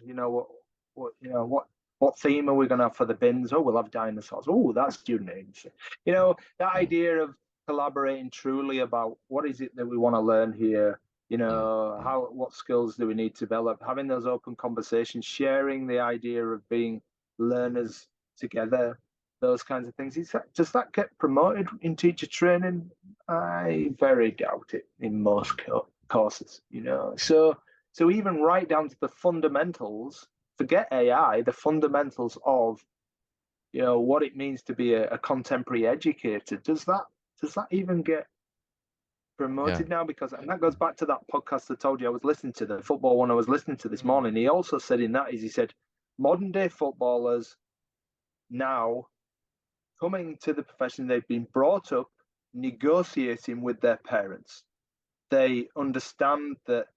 What theme are we going to have for the bins? Oh, we'll have dinosaurs. Oh, that's student agency. That Mm, idea of collaborating truly about what is it that we want to learn here. mm, mm, What skills do we need to develop? Having those open conversations, sharing the idea of being learners together, those kinds of things. Does that get promoted in teacher training? I very doubt it in most courses. So even right down to the fundamentals, forget AI, the fundamentals of what it means to be a contemporary educator. Does that even get yeah. promoted now? And that goes back to that podcast I told you I was listening to, the football one I was listening to this Mm. morning. He also said he said modern day footballers now coming to the profession, they've been brought up negotiating with their parents. They understand that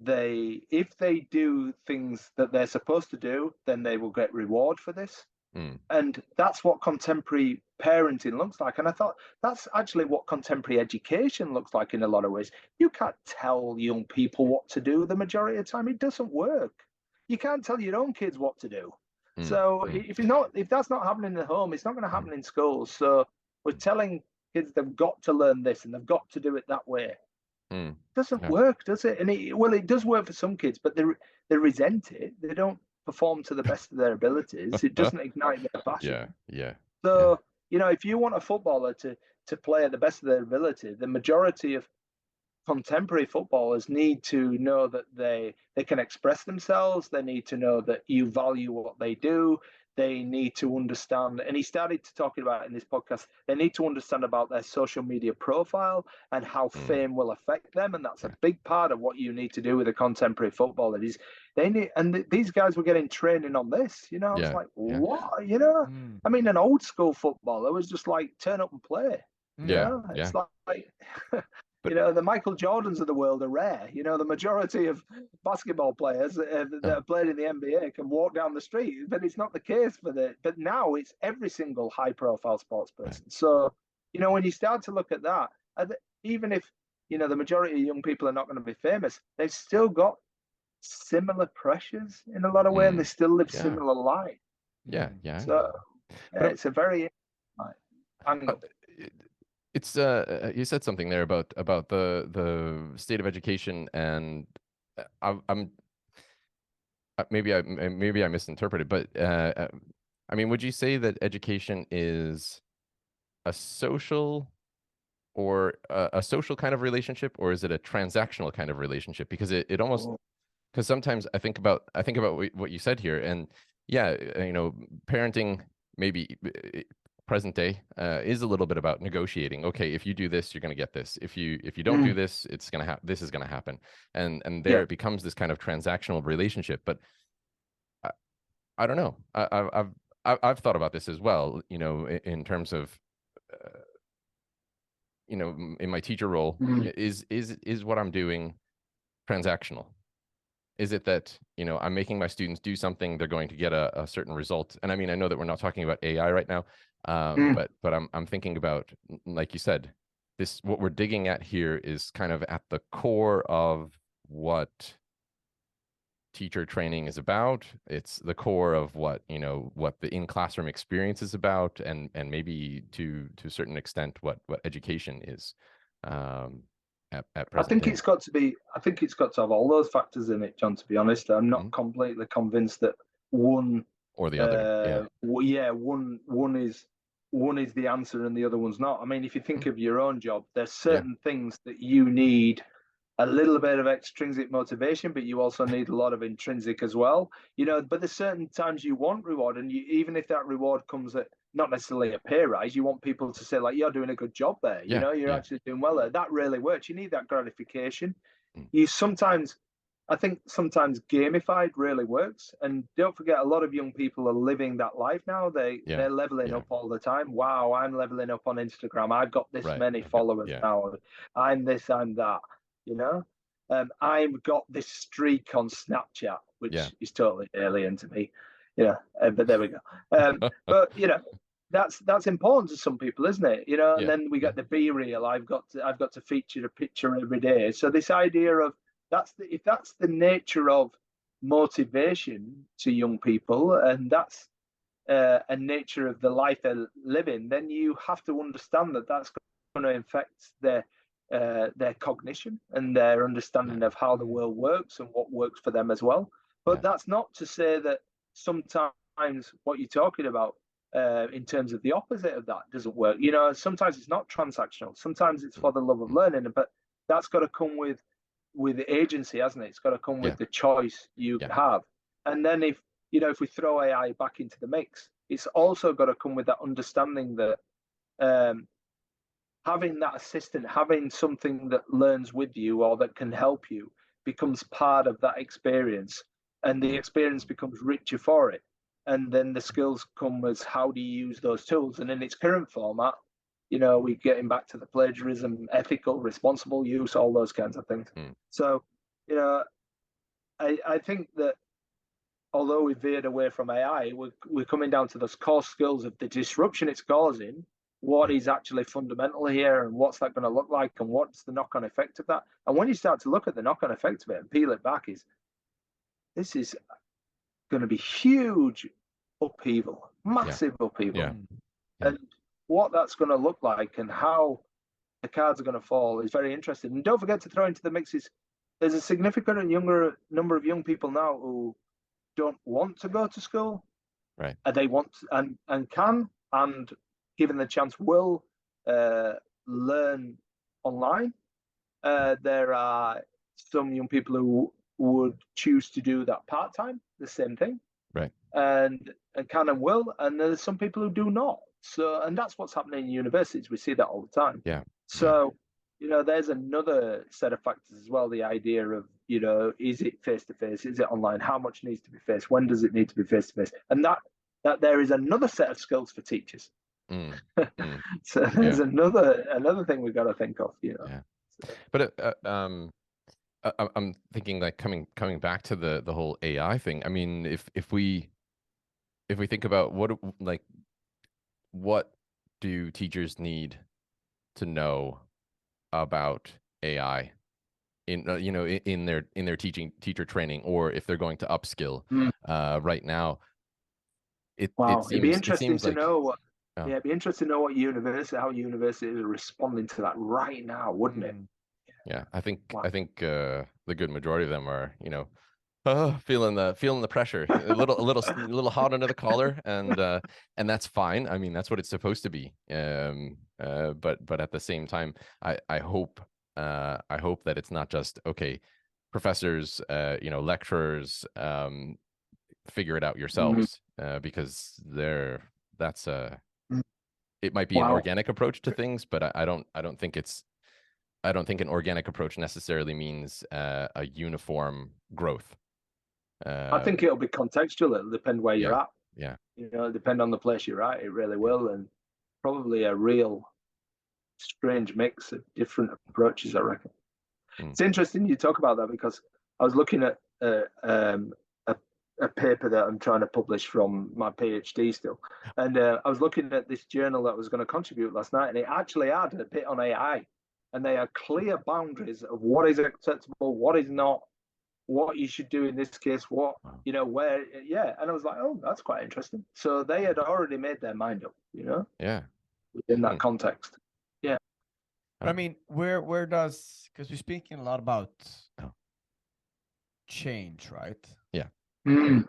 if they do things that they're supposed to do, then they will get reward for this. Mm, And that's what contemporary parenting looks like. And I thought that's actually what contemporary education looks like in a lot of ways. You can't tell young people what to do the majority of the time. It doesn't work. You can't tell your own kids what to do. mm, So mm, if that's not happening in the home, it's not going to mm, happen in schools. So we're mm, telling kids they've got to learn this and they've got to do it that way. It mm. doesn't Yeah. work, does it? It does work for some kids, but they resent it. They don't perform to the best of their abilities. It doesn't ignite their Yeah. passion. Yeah. Yeah. So, if you want a footballer to play at the best of their ability, the majority of contemporary footballers need to know that they can express themselves. They need to know that you value what they do. They need to understand, and he started to talking about in this podcast, they need to understand about their social media profile and how Mm, fame will affect them. And that's a yeah. big part of what you need to do with a contemporary footballer. These guys were getting training on this. I was Yeah. like, Yeah. what? Mm. I mean, an old school footballer was just like turn up and play. Yeah. Yeah. It's like But the Michael Jordans of the world are rare. The majority of basketball players that oh, have played in the NBA can walk down the street, but it's not the case but now it's every single high profile sports right. person. So, when you start to look at that, even if the majority of young people are not going to be famous. They've still got similar pressures in a lot of ways, and they still live Yeah. similar life. Yeah. Yeah. So But it's a very angle. It's you said something there about the state of education, and I'm maybe I misinterpreted, but I mean, would you say that education is a social or a social kind of relationship, or is it a transactional kind of relationship? Because it almost, because sometimes I think about what you said here, and yeah, parenting maybe present day is a little bit about negotiating. Okay, if you do this, you're going to get this. If you don't do this, it's going to this is going to happen, and there Yeah. it becomes this kind of transactional relationship. But I don't know. I've thought about this as well. In terms of in my teacher role, is what I'm doing transactional? Is it that I'm making my students do something, they're going to get a certain result? And I mean, I know that we're not talking about AI right now, but I'm thinking about, like you said, what we're digging at here is kind of at the core of what teacher training is about. It's the core of what the in classroom experience is about, and maybe to a certain extent what education is at I present think day. it's got to be. I think it's got to have all those factors in it, John. To be honest, I'm not completely convinced that one or the other. one is the answer and the other one's not. I mean, if you think of your own job, there's certain things that you need a little bit of extrinsic motivation, but you also need a lot of intrinsic as well. But there's certain times you want reward, and even if that reward comes at not necessarily a pay rise, you want people to say, like, you're doing a good job there. You're actually doing well there. That really works. You need that gratification. I think sometimes gamified really works. And don't forget, a lot of young people are living that life now. They're leveling up all the time. Wow, I'm leveling up on Instagram. I've got this many followers now. I'm this, I'm that. I've got this streak on Snapchat, which is totally alien to me. But there we go. But that's important to some people, isn't it? And then we get the be real. I've got to feature a picture every day. So this idea of if that's the nature of motivation to young people, and that's a nature of the life they're living, then you have to understand that that's going to affect their cognition and their understanding of how the world works and what works for them as well. But that's not to say that sometimes what you're talking about in terms of the opposite of that doesn't work. Sometimes it's not transactional. Sometimes it's for the love of learning, but that's got to come with agency, hasn't it? It's got to come with the choice you have. And then if we throw AI back into the mix, it's also got to come with that understanding that having that assistant, having something that learns with you or that can help you becomes part of that experience, and the experience becomes richer for it. And then the skills come as how do you use those tools. And in its current format, we're getting back to the plagiarism, ethical, responsible use, all those kinds of things. So, I think that although we veered away from AI, we're coming down to those core skills of the disruption it's causing, what is actually fundamental here, and what's that going to look like, and what's the knock-on effect of that. And when you start to look at the knock-on effect of it and peel it back, this is going to be huge upheaval, massive upheaval. And what that's going to look like and how the cards are going to fall is very interesting. And don't forget to throw into the mixes, there's a significant and younger number of young people now who don't want to go to school. Right. They want and can, and given the chance, will learn online. There are some young people who would choose to do that part-time, the same thing. Right. And can and will, and there's some people who do not. So, and that's what's happening in universities. We see that all the time. Yeah. So, there's another set of factors as well. The idea of, is it face-to-face? Is it online? How much needs to be face? When does it need to be face-to-face? And that there is another set of skills for teachers. So there's another thing we've got to think of, Yeah. But I'm thinking, like, coming back to the whole AI thing. I mean, if we think about what do teachers need to know about AI in you know, in their teacher training, or if they're going to upskill right now. Wow, it'd be It interesting seems to like, know what. oh, Yeah, it'd be interesting to know how universities are responding to that right now, wouldn't it? yeah, Wow. I think the good majority of them are, you know, feeling the pressure, a little hot under the collar, and that's fine. I mean, that's what it's supposed to be. But at the same time, I hope that it's not just, okay, professors, you know, lecturers, figure it out Mhm. yourselves, because that's a Mm. it might be an Wow. organic approach to things, but I don't think an organic approach necessarily means a uniform growth. I Uh, think it'll be contextual. It'll depend where you're yeah, at. yeah, You know, depend on the place you're at. It really yeah. will, and probably a real strange mix of different approaches, I reckon. Mm, It's interesting you talk about that because I was looking at a, a paper that I'm trying to publish from my PhD still, and I was looking at this journal that I was going to contribute last night, and it actually had a bit on AI, and they had clear boundaries of what is acceptable, what is not, what you should do in this case, what wow. you know, where, yeah. And I was like, oh, that's quite interesting. So they had already made their mind up, you know, Yeah. within Hmm. that context. Yeah. But I mean, where does, because we're speaking a lot about Oh, change, right? yeah. Mm.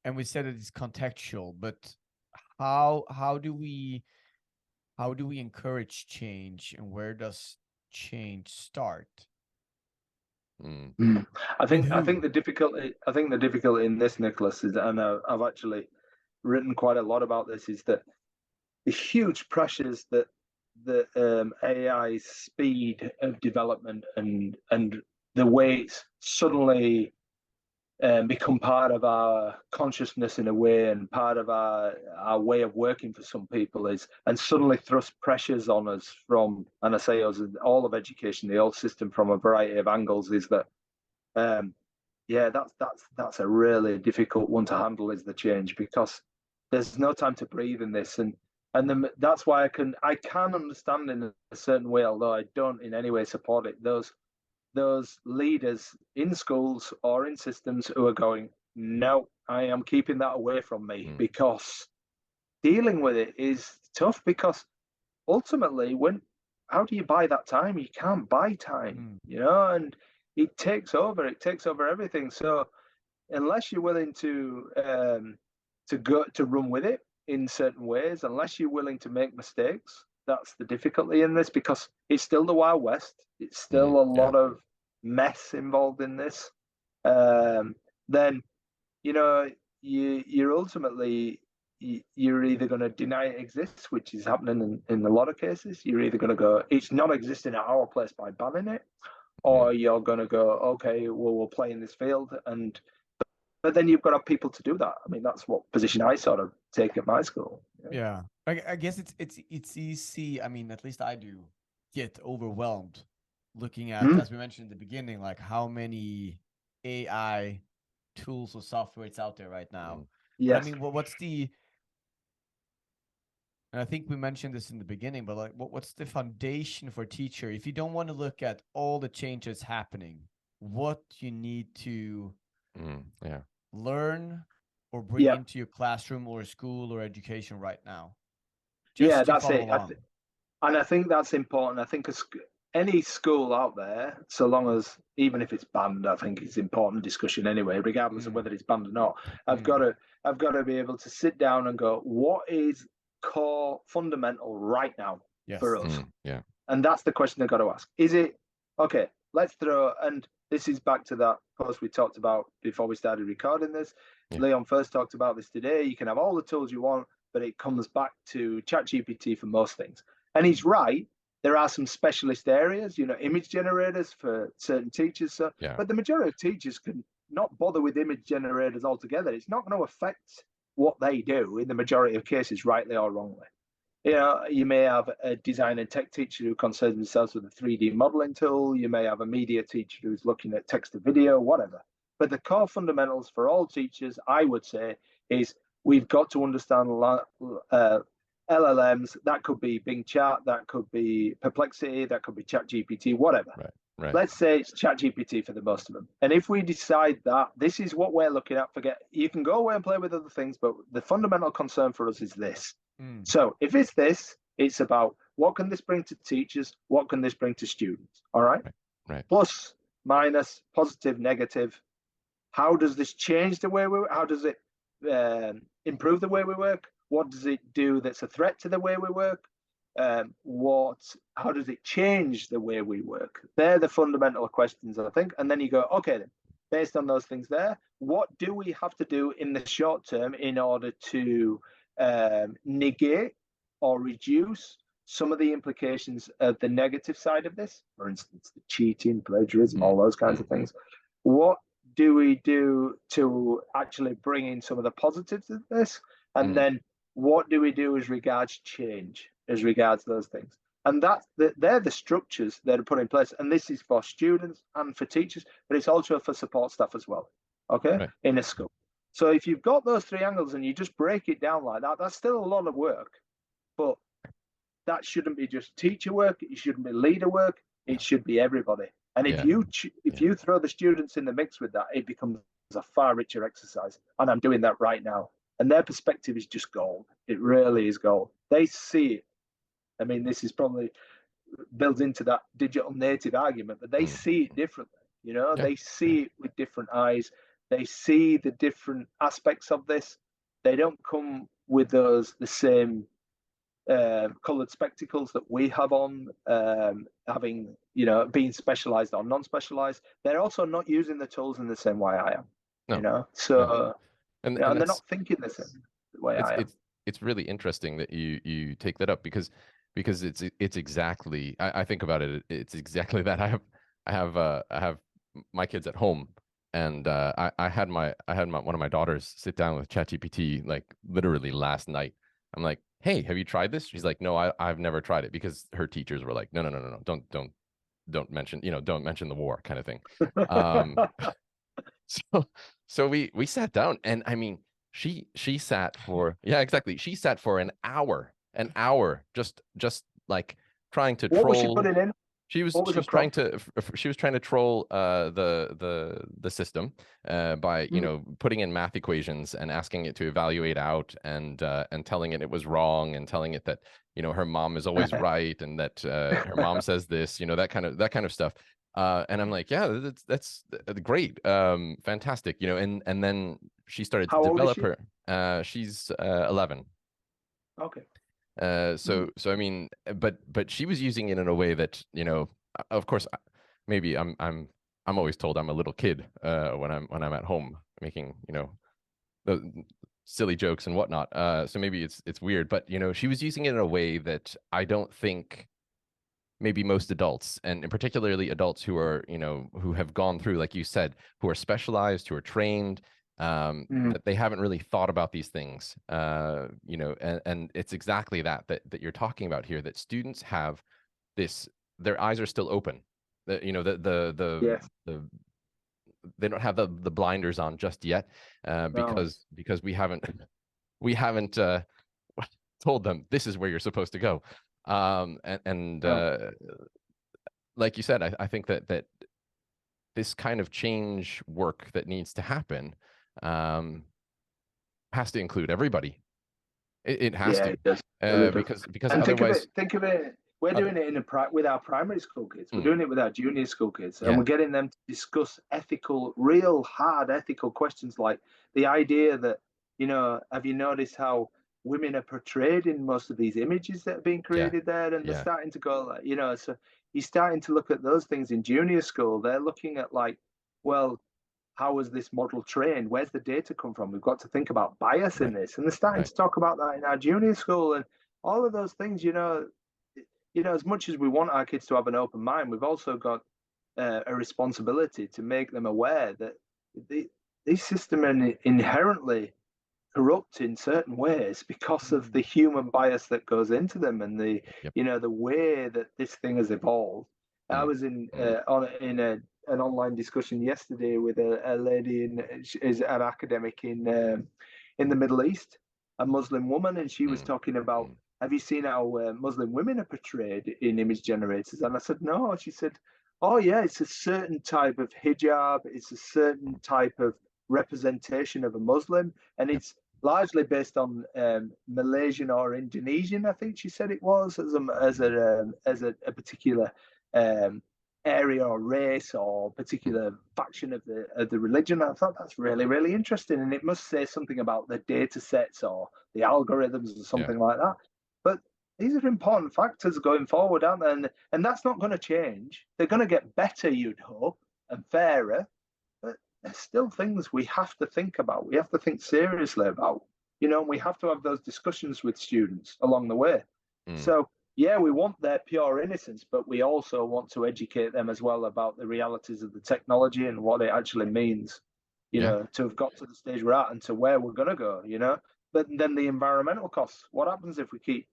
And we said that it's contextual, but how do we encourage change, and where does change start? Mm, Mm. And I who? think the difficulty in this, Nicholas, is, and I've actually written quite a lot about this, is that the huge pressures that the AI's speed of development and the way it's suddenly become part of our consciousness in a way, and part of our way of working for some people, is, and suddenly thrust pressures on us from, and I say us, all of education, the whole system, from a variety of angles, is that um, yeah, that's a really difficult one to handle, is the change, because there's no time to breathe in this, that's why I can understand in a certain way, although I don't in any way support it, those leaders in schools or in systems who are going, no, I am keeping that away from me, mm, because dealing with it is tough, because ultimately, when how do you buy that time? You can't buy time, Mm. you know, and it takes over everything. So unless you're willing to run with it in certain ways, unless you're willing to make mistakes, that's the difficulty in this, because it's still the Wild West. It's still a yeah. lot of mess involved in this. Um, then you know you're ultimately you're either going to deny it exists, which is happening in a lot of cases. You're either going to go, it's not existing at our place, by banning it, Mm, or you're going to go, okay, well, we'll play in this field. And but then you've got to have people to do that. I mean, that's what position I sort of take at my school. Yeah, I guess it's easy. I mean, at least I do get overwhelmed looking at, Mm. as we mentioned in the beginning, like how many AI tools or software it's out there right now. mm, But I Yes. mean, what's the, and I think we mentioned this in the beginning, but like, what's the foundation for a teacher if you don't want to look at all the changes happening? What you need to yeah. learn or bring Yeah. into your classroom or school or education right now, Yeah, just to that's follow it. along. And I think that's important. I think any school out there, so long as, even if it's banned, I think it's important discussion anyway, regardless of Mm, whether it's banned or not. I've got mm, to I've got to be able to sit down and go, what is core fundamental right now for yes. us? Yeah. And that's the question I've got to ask. Is it okay? Let's throw, and this is back to that post we talked about before we started recording this. Yeah. Leon first talked about this today. You can have all the tools you want, but it comes back to ChatGPT for most things. And he's Mm, right. There are some specialist areas, you know, image generators for certain teachers. So, Yeah. but the majority of teachers can not bother with image generators altogether. It's not going to affect what they do in the majority of cases, rightly or wrongly. You know, you may have a design and tech teacher who concerns themselves with a 3D modeling tool. You may have a media teacher who's looking at text to video, whatever. But the core fundamentals for all teachers, I would say, is we've got to understand LLMs, that could be Bing Chat, that could be Perplexity, that could be ChatGPT, whatever. Right. Let's say it's ChatGPT for the most of them. And if we decide that this is what we're looking at, forget, you can go away and play with other things, but the fundamental concern for us is this. So if it's this, it's about what can this bring to teachers? What can this bring to students? All right. Right. Plus, minus, positive, negative. How does this change the way we work? How does it improve the way we work? What does it do that's a threat to the way we work? How does it change the way we work? They're the fundamental questions, I think. And then you go, okay, then, based on those things there, what do we have to do in the short term in order to negate or reduce some of the implications of the negative side of this? For instance, the cheating, plagiarism, all those kinds of things. What do we do to actually bring in some of the positives of this? And then what do we do as regards change, as regards those things? And they're the structures that are put in place. And this is for students and for teachers, but it's also for support staff as well, okay, in a school. So if you've got those three angles and you just break it down like that, that's still a lot of work. But that shouldn't be just teacher work. It shouldn't be leader work. It should be everybody. And if you throw the students in the mix with that, it becomes a far richer exercise. And I'm doing that right now. And their perspective is just gold. It really is gold. They see it. I mean, this is probably builds into that digital native argument, but they see it differently. You know, they see it with different eyes. They see the different aspects of this. They don't come with the same coloured spectacles that we have on, having, being specialised or non-specialised. They're also not using the tools in the same way I am. So and they're not thinking the same way I am. It's really interesting that you take that up because it's exactly, I think about it, it's exactly that. I have my kids at home, and I had one of my daughters sit down with ChatGPT like literally last night. I'm like, hey, have you tried this? She's like, no, I've never tried it, because her teachers were like, no, don't mention, don't mention the war, kind of thing. So we sat down, and I mean, she sat for, exactly. She sat for an hour, just like trying to troll. What was she putting in? She was trying to troll the system by putting in math equations and asking it to evaluate out, and telling it was wrong, and telling it that her mom is always right, and that her mom says this, that kind of stuff. And I'm like, yeah, that's great, fantastic, and then she started to develop her. She's 11. Okay. So I mean, but she was using it in a way that, of course, maybe I'm always told I'm a little kid when I'm at home making, the silly jokes and whatnot. So maybe it's weird, but she was using it in a way that I don't think maybe most adults, and particularly adults who are, who have gone through, like you said, who are specialized, who are trained, that they haven't really thought about these things, and it's exactly that you're talking about here, that students have this, their eyes are still open, that they don't have the blinders on just yet, because we haven't told them this is where you're supposed to go, like you said, I think that this kind of change work that needs to happen has to include everybody. It has to, it does. because and otherwise, think of it. We're doing it with our primary school kids. We're doing it with our junior school kids, and we're getting them to discuss real hard ethical questions, like the idea that, have you noticed how women are portrayed in most of these images that are being created there? And they're starting to go, so you're starting to look at those things in junior school. They're looking at like, well, how was this model trained? Where's the data come from? We've got to think about bias in this. And they're starting to talk about that in our junior school, and all of those things, as much as we want our kids to have an open mind, we've also got a responsibility to make them aware that these systems are inherently corrupt in certain ways because of the human bias that goes into them, and the way that this thing has evolved. I was in an online discussion yesterday with a lady is an academic in the Middle East, a Muslim woman, and she was talking about have you seen how Muslim women are portrayed in image generators? And I said, no. She said, oh, yeah, it's a certain type of hijab. It's a certain type of representation of a Muslim. And Yeah. it's largely based on Malaysian or Indonesian, I think she said it was, as a particular area or race or particular faction of the religion. I thought that's really, really interesting. And it must say something about the data sets or the algorithms or Yeah. something like that. But these are important factors going forward, aren't they? And that's not going to change. They're going to get better, you'd hope, and fairer. But there's still things we have to think about. We have to think seriously about. We have to have those discussions with students along the way. Mm. So, yeah, we want their pure innocence, but we also want to educate them as well about the realities of the technology and what it actually means, Yeah. to have got to the stage we're at and to where we're going to go, But then the environmental costs. What happens if we keep,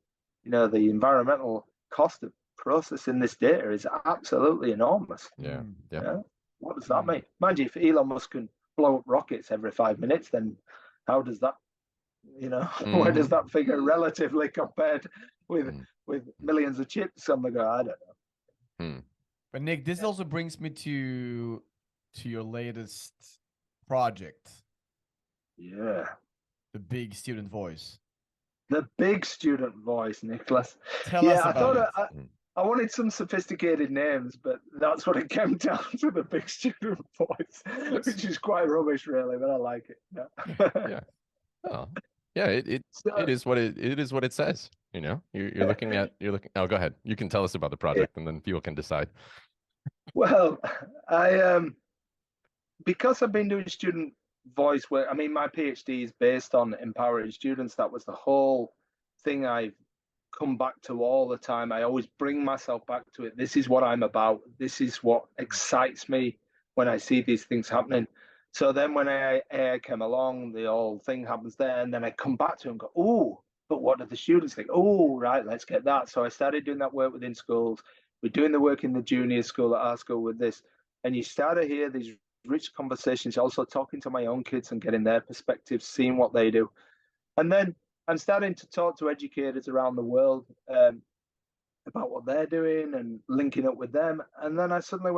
the environmental cost of processing this data is absolutely enormous. Yeah. Yeah. Yeah. What does that mean? Mind you, if Elon Musk can blow up rockets every 5 minutes, then how does that, where does that figure relatively compared with millions of chips on the go? I don't know. But Nick, this also brings me to your latest project. Yeah. The Big Student Voice. The Big Student Voice, Nicholas. Tell us about it. I wanted some sophisticated names, but that's what it came down to, the Big Student Voice, which is quite rubbish, really, but I like it. Yeah. Oh, yeah. It is what it says. You're looking at Oh, go ahead. You can tell us about the project, and then people can decide. Well, because I've been doing student voice work. I mean, my PhD is based on empowering students. That was the whole thing I've come back to all the time. I always bring myself back to it. This is what I'm about. This is what excites me when I see these things happening. So then when AI came along, the whole thing happens there. And then I come back to it and go, oh, but what do the students think? Oh, right, let's get that. So I started doing that work within schools. We're doing the work in the junior school at our school with this. And you start to hear these rich conversations, also talking to my own kids and getting their perspectives, seeing what they do. And then I'm starting to talk to educators around the world about what they're doing and linking up with them. And then I suddenly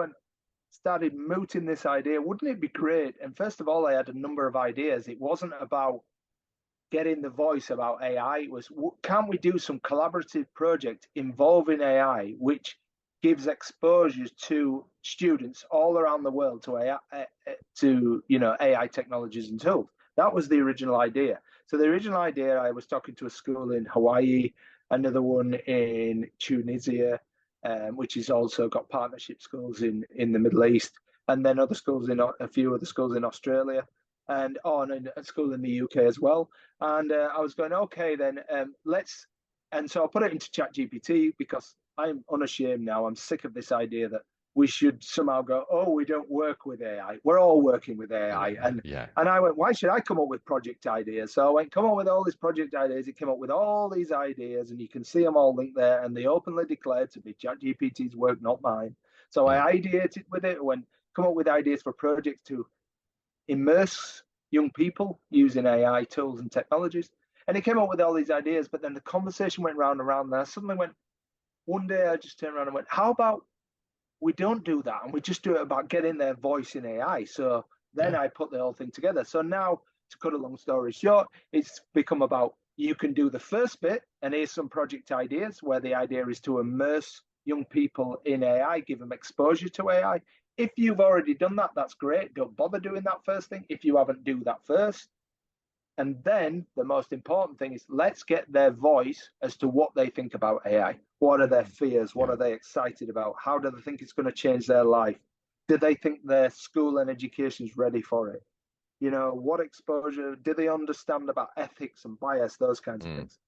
started mooting this idea. Wouldn't it be great? And first of all, I had a number of ideas. It wasn't about getting the voice about AI. It was, can't we do some collaborative project involving AI, which gives exposure to students all around the world to AI technologies and tools. That was the original idea. So the original idea, I was talking to a school in Hawaii, another one in Tunisia, which has also got partnership schools in the Middle East, and then a few other schools in Australia, and a school in the UK as well. And I was going, okay, then let's. And so I put it into ChatGPT because I'm unashamed now. I'm sick of this idea that we should somehow go, oh, we don't work with AI. We're all working with AI. And I went, why should I come up with project ideas? So I went, come up with all these project ideas. It came up with all these ideas, and you can see them all linked there. And they openly declared to be ChatGPT's work, not mine. So I ideated with it, went, come up with ideas for projects to immerse young people using AI tools and technologies. And he came up with all these ideas, but then the conversation went round and round. And I suddenly went, one day I just turned around and went, how about we don't do that and we just do it about getting their voice in AI? So then I put the whole thing together. So now, to cut a long story short, it's become about, you can do the first bit, and here's some project ideas where the idea is to immerse young people in AI, give them exposure to AI. If you've already done that, that's great. Don't bother doing that first thing. If you haven't, do that first. And then the most important thing is, let's get their voice as to what they think about AI. What are their fears? What are they excited about? How do they think it's going to change their life? Do they think their school and education is ready for it? What exposure? Do they understand about ethics and bias, those kinds of things?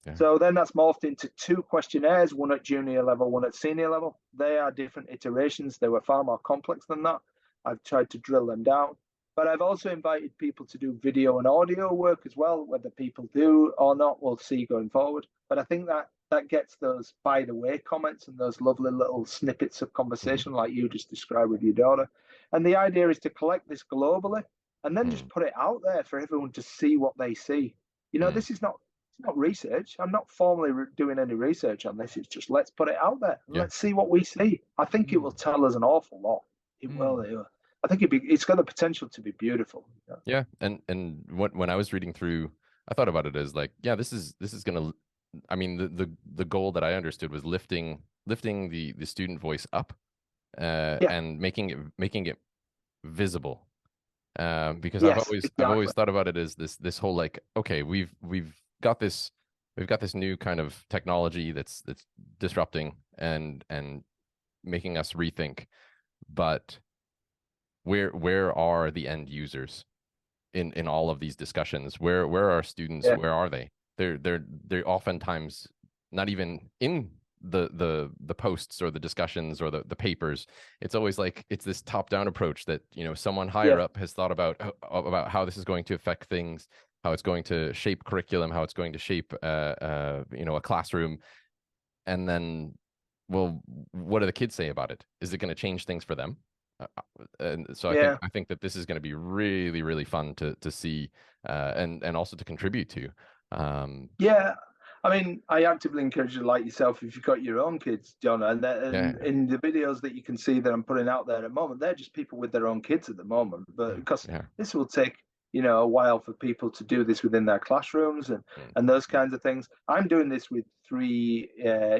Yeah. So then that's morphed into 2 questionnaires, one at junior level, one at senior level. They are different iterations. They were far more complex than that. I've tried to drill them down. But I've also invited people to do video and audio work as well. Whether people do or not, we'll see going forward. But I think that gets those by the way comments and those lovely little snippets of conversation like you just described with your daughter. And the idea is to collect this globally and then just put it out there for everyone to see what they see. This is not not research. I'm not formally doing any research on this. It's just let's put it out there and Yeah. let's see what we see. I think it will tell us an awful lot. It will. I think it's got the potential to be beautiful. Yeah, and when I was reading through, I thought about it as like, yeah, this is gonna. I mean, the goal that I understood was lifting the student voice up, Yeah. and making it visible. Because Yes, I've exactly. always thought about it as this whole like, okay, we've got this new kind of technology that's disrupting and making us rethink, but where are the end users in all of these discussions? Where are students? Yeah. Where are they? They're oftentimes not even in the posts or the discussions or the papers. It's always like it's this top-down approach that, you know, someone higher Yeah. up has thought about how this is going to affect things, how it's going to shape curriculum, how it's going to shape you know, a classroom. And then, well, what do the kids say about it? Is it going to change things for them? And so Yeah. I think that this is going to be really, really fun to see, and also to contribute to. Yeah. I mean, I actively encourage you, like yourself, if you've got your own kids, John, and Yeah, in the videos that you can see that I'm putting out there at the moment, they're just people with their own kids at the moment. But because yeah, this will take, a while for people to do this within their classrooms mm, and those kinds of things. I'm doing this with 3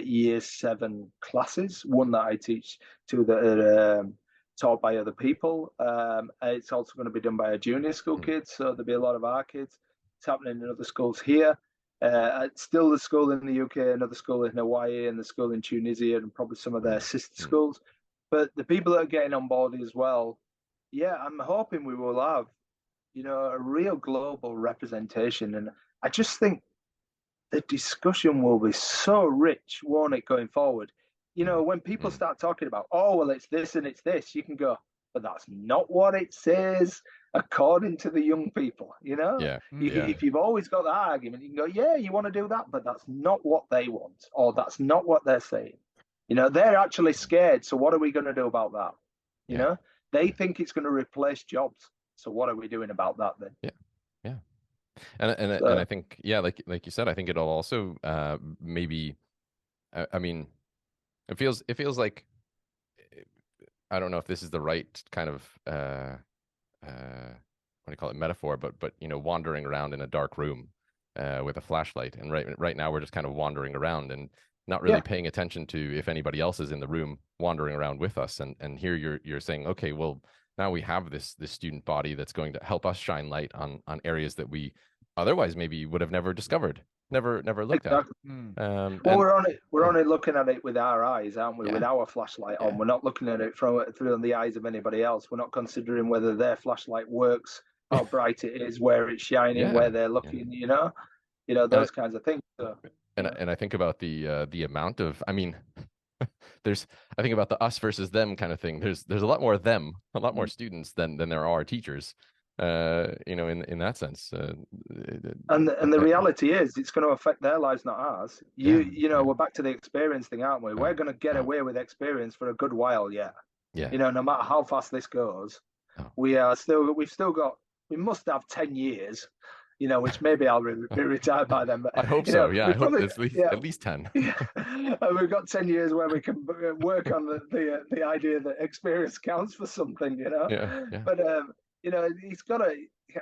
year 7 classes, one that I teach, 2 that are taught by other people. It's also going to be done by our junior school mm, kids, so there'll be a lot of our kids. It's happening in other schools here. Still the school in the UK, another school in Hawaii, and the school in Tunisia, and probably some of their sister mm, schools. But the people that are getting on board as well, yeah, I'm hoping we will have, a real global representation. And I just think the discussion will be so rich, won't it, going forward? When people mm. start talking about, oh, well, it's this and it's this, you can go, but that's not what it says according to the young people. Yeah, yeah, If you've always got that argument, you can go, yeah, you want to do that, but that's not what they want, or that's not what they're saying. They're actually scared. So what are we going to do about that? You yeah, know, they think it's going to replace jobs. So what are we doing about that then? yeah, yeah. And I So think, yeah, like you said, I think it'll also maybe, I mean, it feels like, I don't know if this is the right kind of what do you call it, metaphor, but you know, wandering around in a dark room with a flashlight, and right now we're just kind of wandering around and not really yeah, paying attention to if anybody else is in the room wandering around with us. And here you're saying, okay, well, now we have this student body that's going to help us shine light on areas that we otherwise maybe would have never discovered, never looked at. exactly. Well, And we're only looking at it with our eyes, aren't we? yeah, With our flashlight yeah, on, we're not looking at it through the eyes of anybody else. We're not considering whether their flashlight works, how bright it is, where it's shining, yeah, where they're yeah. looking. And Those kinds of things. So, and I think about the amount of, I mean, there's, I think about the us versus them kind of thing. There's a lot more of them, a lot more students than there are teachers. You know, in that sense. and the reality is, it's going to affect their lives, not ours. Yeah, yeah, We're back to the experience thing, aren't we? We're going to get oh, away with experience for a good while yet. yeah, No matter how fast this goes, oh. we must have 10 years, which maybe I'll be retired by then, but I hope so. Yeah, we I hope probably, at least 10. yeah, we've got 10 years where we can work on the idea that experience counts for something. Yeah, yeah, But it's got to.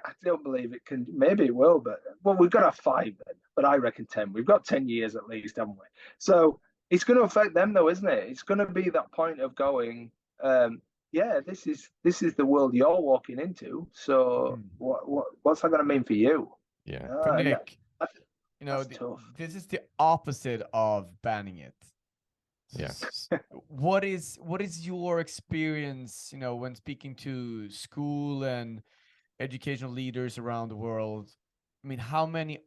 I don't believe it can. Maybe it will, but well, we've got to 5 then. But I reckon 10. We've got 10 years at least, haven't we? So it's going to affect them, though, isn't it? It's going to be that point of going. Yeah, this is the world you're walking into. So what's that going to mean for you? yeah, For And Nick, that's tough. this is the opposite of banning it. yeah. What is your experience, when speaking to school and educational leaders around the world? I mean, how many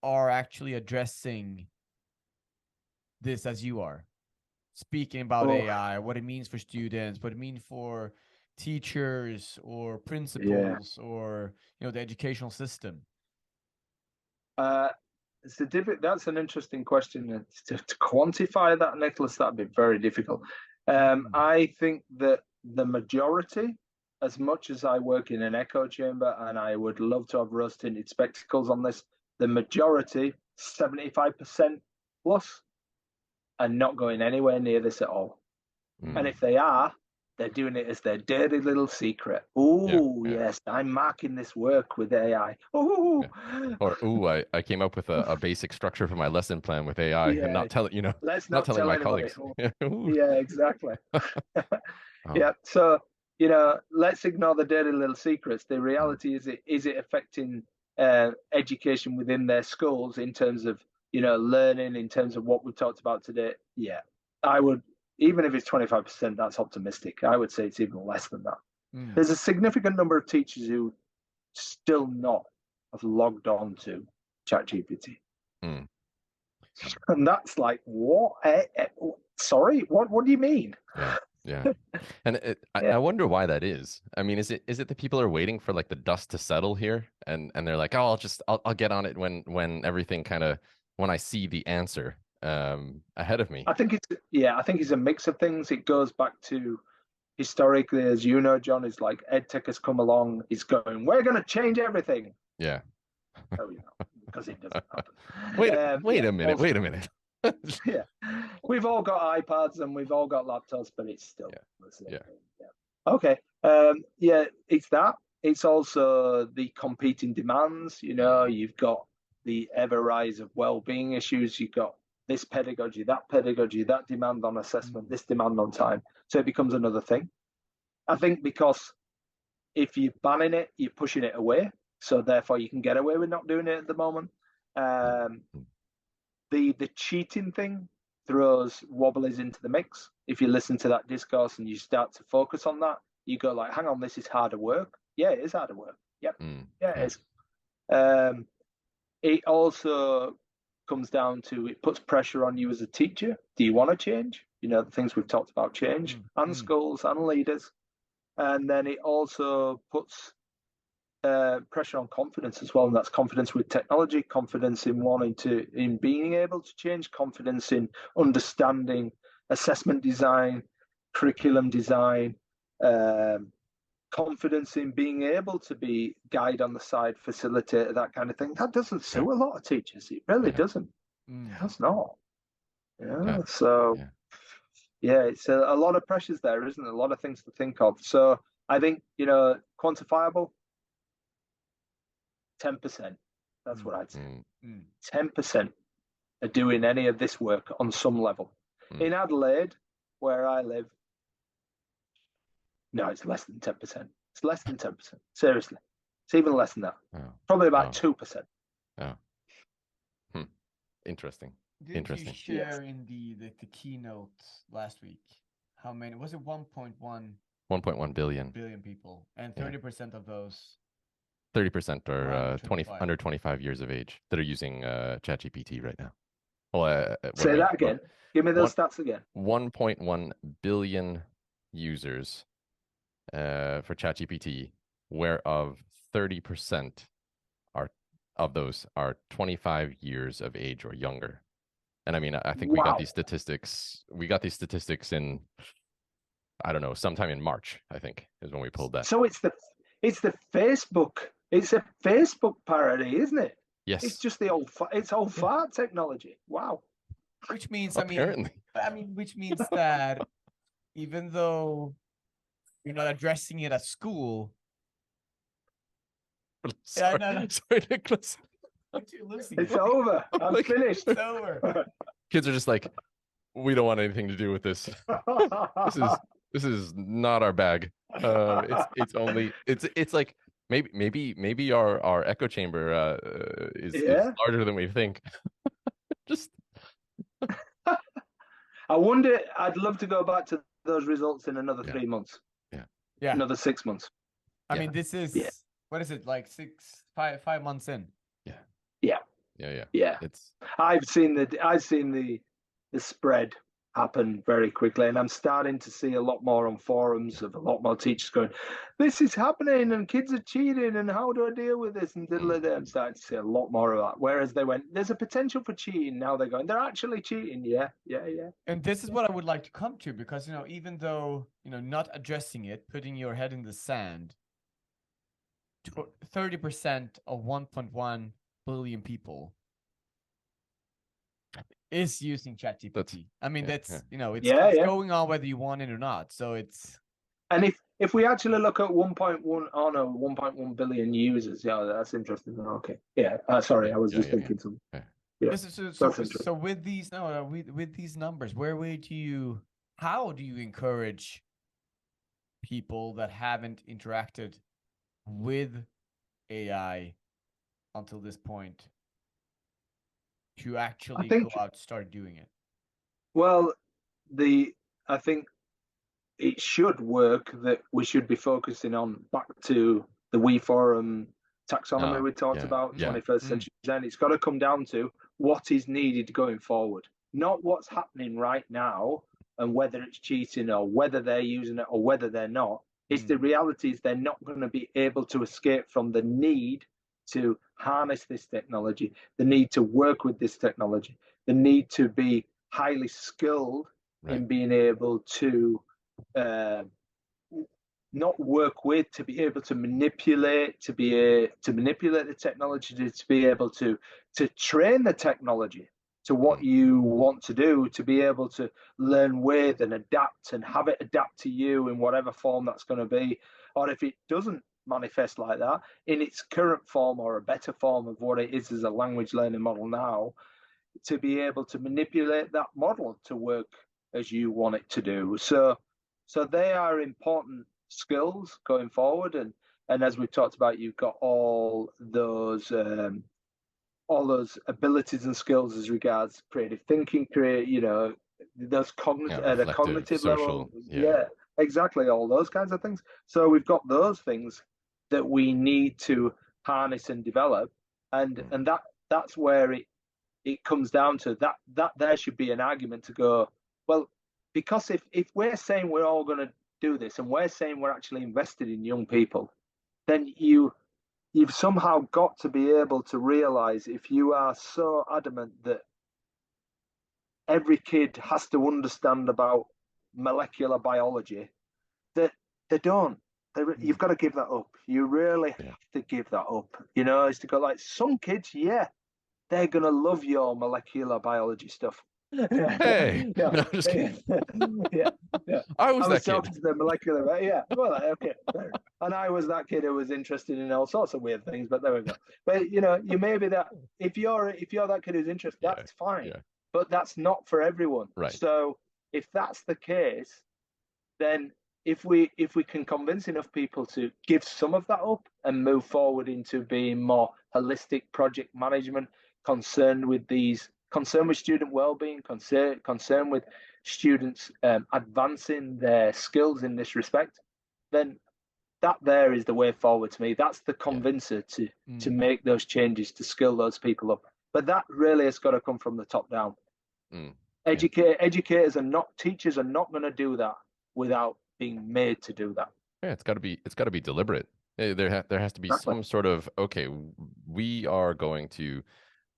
are actually addressing this as you are? Speaking about Oh, AI, what it means for students, what it means for teachers or yeah. principals or, the educational system. That's an interesting question. To quantify that, Nicholas, that'd be very difficult. I think that the majority, as much as I work in an echo chamber and I would love to have rose tinted spectacles on this, the majority, 75% plus, are not going anywhere near this at all. And if they are, they're doing it as their dirty little secret. Oh, yes, I'm marking this work with AI. Oh, or I came up with a basic structure for my lesson plan with AI and not telling, let's not not telling tell my anybody. colleagues. Yeah, exactly. Oh. Yeah, so let's ignore the dirty little secrets. The reality is it affecting education within their schools in terms of learning, in terms of what we've talked about today? Yeah, I would. Even if it's 25%, that's optimistic. I would say it's even less than that. There's a significant number of teachers who still not have logged on to ChatGPT. And that's like, what? Sorry, what do you mean? Yeah. And I wonder why that is. I mean, is it that people are waiting for like the dust to settle here, and they're like, oh, I'll get on it when everything when I see the answer ahead of me. I think it's a mix of things. It goes back to historically, as you know, John, is like EdTech has come along, it's going, we're going to change everything. Yeah. Oh, because it doesn't happen. Wait a minute. Yeah, we've all got iPads and we've all got laptops, but it's still the same thing. Okay. It's that. It's also the competing demands. You've got the ever rise of well-being issues. You've got this pedagogy, that demand on assessment, this demand on time. So it becomes another thing. I think because if you're banning it, you're pushing it away. So therefore you can get away with not doing it at the moment. The cheating thing throws wobblies into the mix. If you listen to that discourse and you start to focus on that, you go like, hang on, this is harder work. Yeah, it is harder work. Yep. It is. It also comes down to, it puts pressure on you as a teacher. Do you want to change? The things we've talked about change, and schools and leaders. And then it also puts pressure on confidence as well, and that's confidence with technology, confidence in being able to change, confidence in understanding assessment design, curriculum design, confidence in being able to be guide on the side, facilitator, that kind of thing. That doesn't suit a lot of teachers. It really doesn't. That's not. It's a lot of pressures there, isn't it? A lot of things to think of. So I think, quantifiable, 10%. That's what I'd say. 10% are doing any of this work on some level. In Adelaide, where I live, no, it's less than 10%. It's less than 10%. Seriously. It's even less than that. Probably about 2%. Interesting. Did you share in the keynote last week how many? Was it 1.1 billion people, and 30% of those 30% are under 25 years of age that are using ChatGPT right now. Well, say that again. Give me those stats again. 1.1 billion users for ChatGPT, whereof 30% of those are 25 years of age or younger. And I mean, I think we got these statistics. We got these statistics in, I don't know, sometime in March, I think, is when we pulled that. So it's the Facebook. It's a Facebook parody, isn't it? Yes. It's just old fart technology. Wow. Which means, apparently, which means that even though you're not addressing it at school. Sorry, Nicholas. It's over. I'm finished. It's over. Kids are just like, we don't want anything to do with this. This is not our bag. It's only it's like maybe our echo chamber is larger than we think. Just I wonder. I'd love to go back to those results in another 3 months. Yeah. Another 6 months. I mean, this is what is it, like 5 months in? Yeah. I've seen the spread happen very quickly, and I'm starting to see a lot more on forums of a lot more teachers going, this is happening and kids are cheating and how do I deal with this, and I'm starting to see a lot more of that, whereas they went, there's a potential for cheating, now they're going, they're actually cheating. Yeah. And this is what I would like to come to, because even though not addressing it, putting your head in the sand, 30% of 1.1 billion people is using ChatGPT. I mean, that's you know, it's going on whether you want it or not. So it's and if we actually look at 1.1 billion users, yeah, that's interesting. Okay, yeah. Sorry, I was just thinking something. Yeah. So with these with these numbers, how do you encourage people that haven't interacted with AI until this point to actually go out and start doing it? Well, I think it should work that we should be focusing on back to the We Forum taxonomy we talked about, 21st century design. It's got to come down to what is needed going forward, not what's happening right now and whether it's cheating or whether they're using it or whether they're not. It's the reality is they're not going to be able to escape from the need to harness this technology, the need to work with this technology, the need to be highly skilled in being able to not work with, to be able to manipulate, to manipulate the technology, to be able to train the technology to what you want to do, to be able to learn with and adapt and have it adapt to you in whatever form that's going to be. Or if it doesn't manifest like that, in its current form or a better form of what it is as a language learning model now, to be able to manipulate that model to work as you want it to do. So they are important skills going forward, and as we've talked about, you've got all those abilities and skills as regards creative thinking, those cognitive, the cognitive social, level, exactly, all those kinds of things. So we've got those things that we need to harness and develop, and that's where it comes down to that there should be an argument to go, well, because if we're saying we're all going to do this and we're saying we're actually invested in young people, then you've somehow got to be able to realize, if you are so adamant that every kid has to understand about molecular biology, that they don't. You've got to give that up. You really have to give that up. It's to go like, some kids, they're going to love your molecular biology stuff. Hey, no, I'm just kidding. I was talking to the molecular, well, okay. And I was that kid who was interested in all sorts of weird things, but there we go. But you may be that, if you're that kid who's interested, that's fine. But that's not for everyone. Right. So if that's the case, then if we can convince enough people to give some of that up and move forward into being more holistic project management, concerned with student well-being, concerned with students advancing their skills in this respect, then that there is the way forward to me. That's the convincer to make those changes, to skill those people up. But that really has got to come from the top down. Educators teachers are not going to do that without being made to do that. Yeah, it's got to be deliberate. There has to be some sort of, okay, we are going to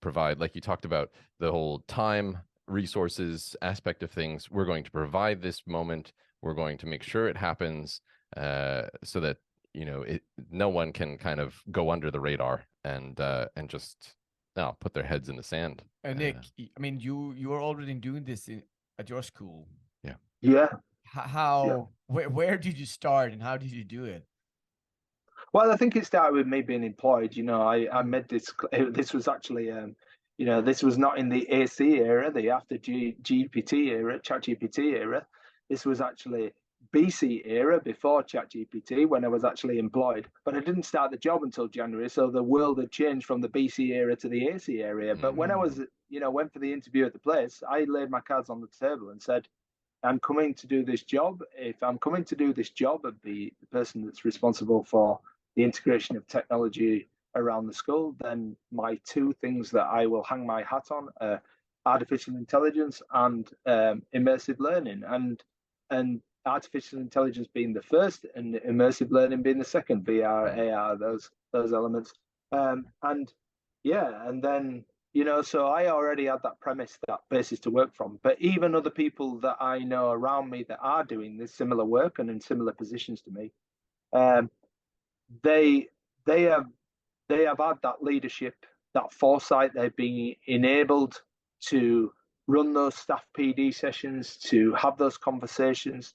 provide, like you talked about, the whole time, resources aspect of things. We're going to provide this moment. We're going to make sure it happens, so that no one can kind of go under the radar and just put their heads in the sand. Nick, I mean, you are already doing this at your school. Yeah. Where did you start and how did you do it? Well, I think it started with me being employed. I made this. This was actually, this was not in the AC era, the after GPT era, ChatGPT era. This was actually BC era, before ChatGPT, when I was actually employed. But I didn't start the job until January, so the world had changed from the BC era to the AC era. But when I was, went for the interview at the place, I laid my cards on the table and said, I'm coming to do this job. If I'm coming to do this job, I'd be the person that's responsible for the integration of technology around the school, then my two things that I will hang my hat on are artificial intelligence and immersive learning, and artificial intelligence being the first and immersive learning being the second, VR, AR, those elements. And then, so I already had that premise, that basis to work from. But even other people that I know around me that are doing this similar work and in similar positions to me, they have had that leadership that foresight. They've been enabled to run those staff PD sessions, to have those conversations,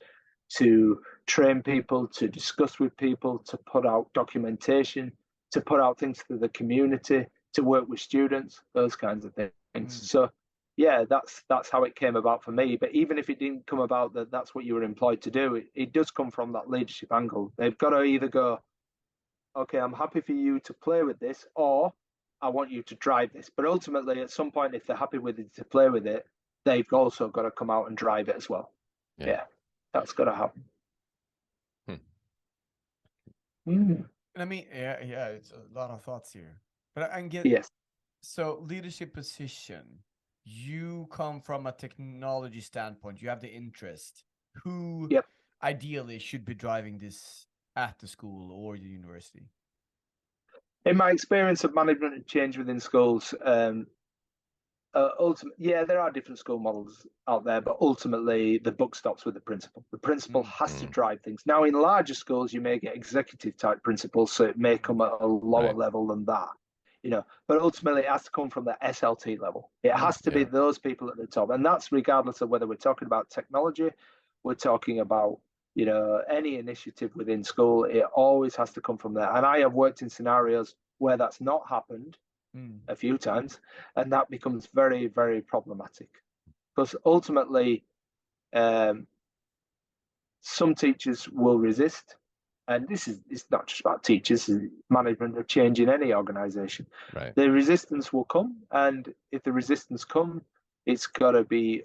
to train people, to discuss with people, to put out documentation, to put out things to the community, to work with students, those kinds of things. So yeah, that's how it came about for me. But even if it didn't come about that that's what you were employed to do, it does come from that leadership angle. They've got to either go, okay, I'm happy for you to play with this, or I want you to drive this. But ultimately, at some point, if they're happy with it to play with it, they've also got to come out and drive it as well. Yeah, that's got to happen. I mean, yeah, it's a lot of thoughts here. But I can get yes. So leadership position, you come from a technology standpoint. You have the interest. Who ideally should be driving this at the school or the university? In my experience of management and change within schools, ultimately, there are different school models out there, but ultimately the buck stops with the principal. The principal has to drive things. Now, in larger schools, you may get executive type principals, so it may come at a lower level than that, but ultimately it has to come from the SLT level. It has to be those people at the top, and that's regardless of whether we're talking about technology, we're talking about any initiative within school. It always has to come from there. And I have worked in scenarios where that's not happened a few times, and that becomes very, very problematic, because ultimately some teachers will resist, and it's not just about teachers, it's management of change in any organization. The resistance will come, and if the resistance comes, it's got to be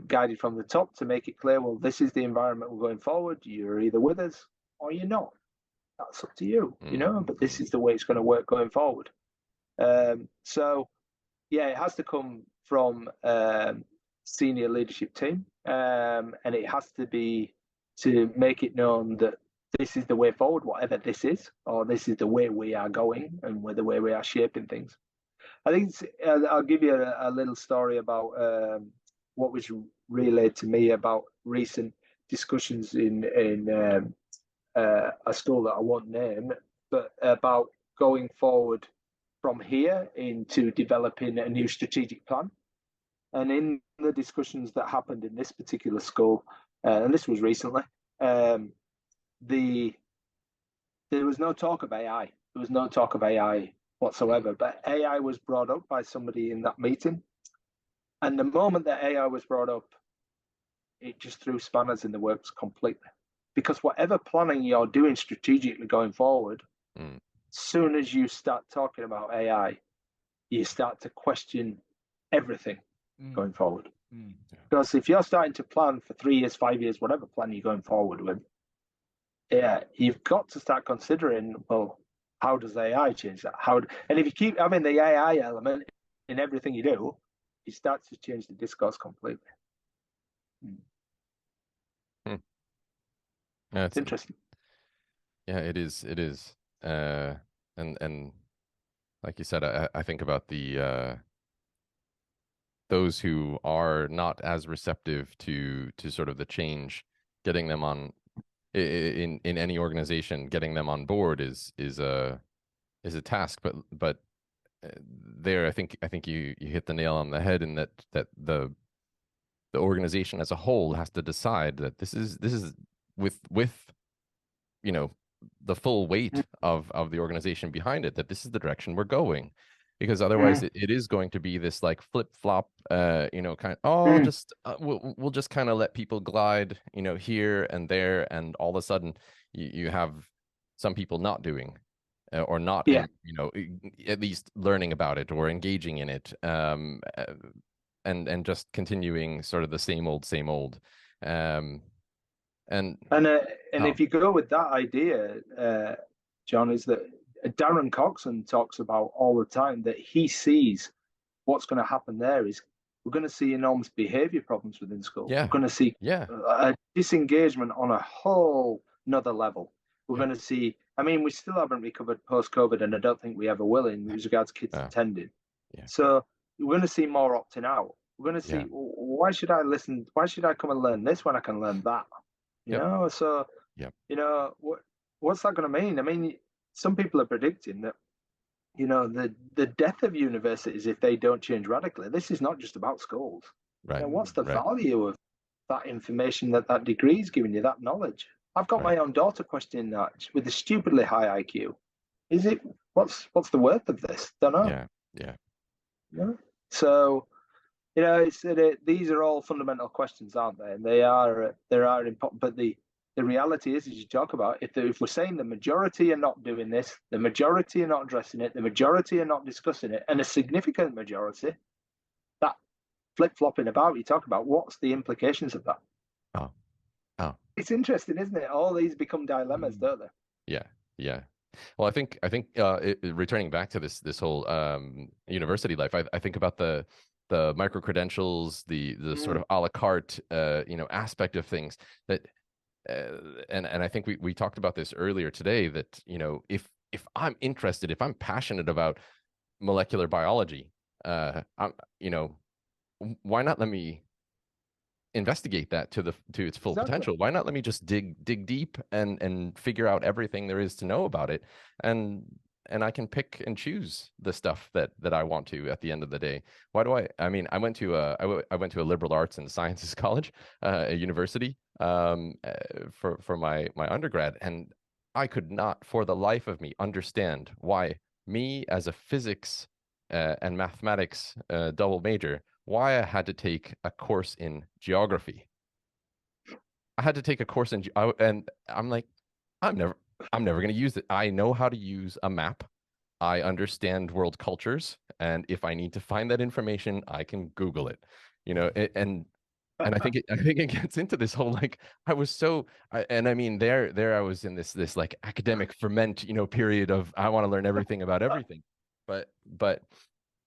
guided from the top to make it clear, well, this is the environment we're going forward. You're either with us or you're not. That's up to you, but this is the way it's going to work going forward. So it has to come from senior leadership team, and it has to be to make it known that this is the way forward, whatever this is, or this is the way we are going and the way we are shaping things. I think I'll give you a little story about what was relayed to me about recent discussions in a school that I won't name, but about going forward from here into developing a new strategic plan. And in the discussions that happened in this particular school, and this was recently, there was no talk of AI. There was no talk of AI whatsoever, but AI was brought up by somebody in that meeting. And the moment that AI was brought up, it just threw spanners in the works completely. Because whatever planning you're doing strategically going forward, soon as you start talking about AI, you start to question everything going forward. Because if you're starting to plan for 3 years, 5 years, whatever plan you're going forward with, you've got to start considering, well, how does AI change that? And if you keep having the AI element in everything you do, it starts to change the discourse completely. Yeah, it's interesting. Yeah, it is. It is. And like you said, I think about the those who are not as receptive to sort of the change, getting them on in any organization, getting them on board is a task. But there, I think you hit the nail on the head in that the organization as a whole has to decide that this is with the full weight of the organization behind it, that this is the direction we're going, because otherwise it is going to be this like flip flop, just we'll just kind of let people glide, here and there, and all of a sudden you have some people not doing or not, at least learning about it or engaging in it, and just continuing sort of the same old. And if you go with that idea, John, is that Darren Coxon talks about all the time that he sees what's going to happen there is we're going to see enormous behavior problems within schools. We're going to see a disengagement on a whole nother level. We're going to see, we still haven't recovered post-COVID, and I don't think we ever will in regards to kids attending. So we're going to see more opting out. We're going to see, why should I listen? Why should I come and learn this when I can learn that? What's that going to mean? Some people are predicting that the death of universities if they don't change radically. This is not just about schools. Right. What's the Right. value of that information that degree is giving you, that knowledge? I've got Right. my own daughter questioning that with a stupidly high IQ. Is it what's the worth of this? Don't know. Yeah. Yeah. Yeah. So these are all fundamental questions, aren't they? And they are important. But the reality is, as you talk about, if we're saying the majority are not doing this, the majority are not addressing it, the majority are not discussing it, and a significant majority that flip-flopping about you talk about, what's the implications of that? Oh. Oh. It's interesting, isn't it? All these become dilemmas, don't they? Yeah. Yeah. Well, I think returning back to this whole university life, I think about the micro credentials, the sort of a la carte aspect of things that, and I think we talked about this earlier today, that if I'm interested, if I'm passionate about molecular biology, I'm why not let me investigate that to its full Exactly. potential? Why not let me just dig deep and figure out everything there is to know about it, and I can pick and choose the stuff that I want to at the end of the day. Why do I mean, I went to a liberal arts and sciences college, a university, for my undergrad, and I could not for the life of me understand why me as a physics and mathematics double major, why I had to take a course in geography. I had to take a course and I'm like, I'm never going to use it. I know how to use a map. I understand world cultures, and if I need to find that information, I can Google it. And I think it gets into this whole, like, I was so and I mean there I was in this like academic ferment period of I want to learn everything about everything, but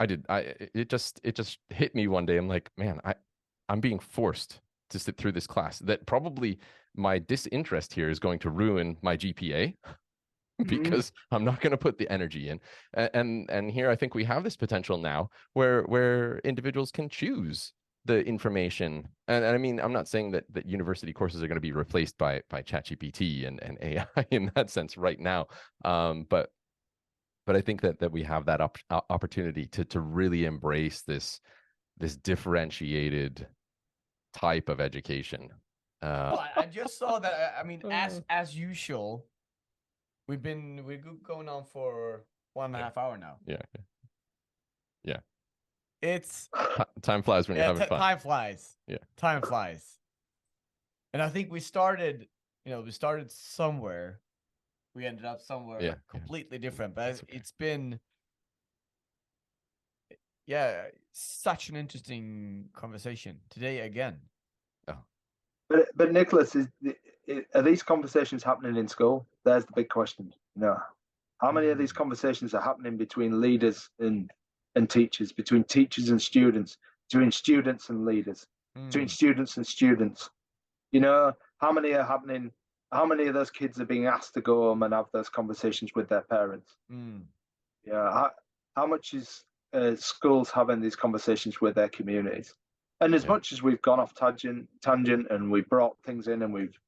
it just hit me one day. I'm like, man, I'm being forced to sit through this class that probably my disinterest here is going to ruin my GPA because I'm not going to put the energy in. And here I think we have this potential now where individuals can choose the information. And I mean, I'm not saying that university courses are going to be replaced by ChatGPT and AI in that sense right now. But I think that we have that opportunity to really embrace this differentiated type of education. Well, I just saw that. I mean, as usual, we're going on for 1.5 hours now. Yeah. It's time flies when you're having fun. Time flies. Yeah, time flies. And I think we started somewhere. We ended up somewhere completely different. But it's been such an interesting conversation today again. Oh. But Nicholas, are these conversations happening in school? There's the big question. How many of these conversations are happening between leaders and teachers, between teachers and students, between students and leaders, between students and students? How many are happening? How many of those kids are being asked to go home and have those conversations with their parents? How much is schools having these conversations with their communities? And as much as we've gone off tangent and we brought things in and we've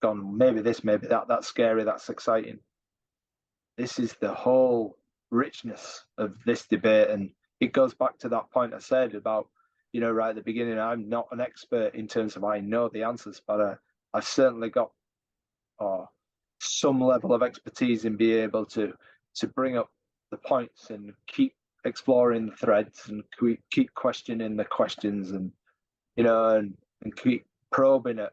gone, maybe this, maybe that, that's scary, that's exciting. This is the whole richness of this debate. And it goes back to that point I said about, right at the beginning, I'm not an expert in terms of I know the answers, but I've certainly got some level of expertise in being able to bring up the points and keep exploring the threads and keep questioning the questions and keep probing it.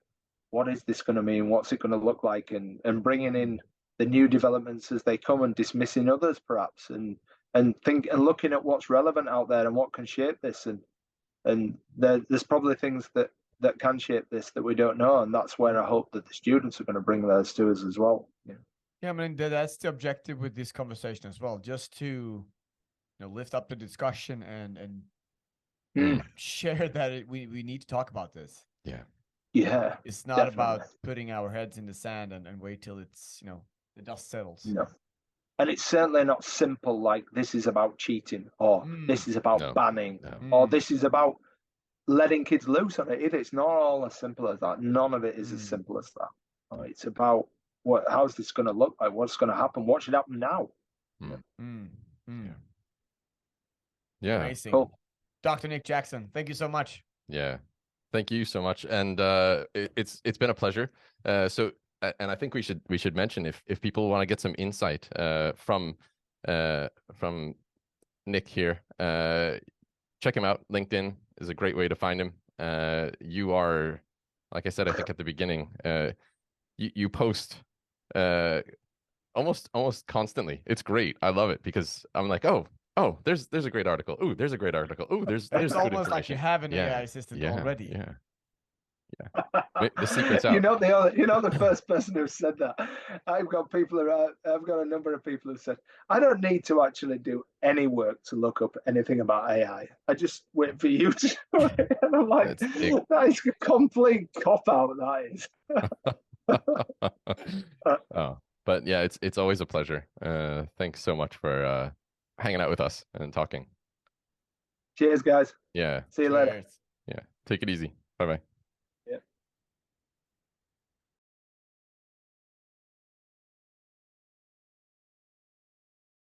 What is this going to mean? What's it going to look like? And bringing in the new developments as they come and dismissing others perhaps and looking at what's relevant out there and what can shape this. And there's probably things that can shape this that we don't know. And that's where I hope that the students are going to bring those to us as well. Yeah, I mean, that's the objective with this conversation as well, just to lift up the discussion and share that we need to talk about this. Yeah. It's not definitely about putting our heads in the sand and wait till it's, the dust settles. No. And it's certainly not simple like this is about cheating or this is about banning or this is about letting kids loose on it. It's not all as simple as that. None of it is as simple as that. It's about how's this going to look like? What's going to happen? What should happen now? Mm. Yeah. Amazing. Cool. Dr. Nick Jackson, thank you so much. Yeah. Thank you so much. And it's been a pleasure. And I think we should mention if people want to get some insight from Nick here, check him out. LinkedIn is a great way to find him. You are, like I said, I think at the beginning, you post almost constantly. It's great. I love it because I'm like, oh, there's a great article. Ooh, there's a great article. Ooh, there's It's good almost like you information. have an Yeah, AI assistant yeah, already. yeah. The secret's You out. know the first person who said that. I've got a number of people who said, I don't need to actually do any work to look up anything about AI. I just wait for you to do it. And I'm like, that is a complete cop out, that is. Oh, but yeah, it's always a pleasure. Thanks so much for hanging out with us and talking. Cheers, guys. Yeah. See you later. Cheers. Yeah. Take it easy. Bye bye.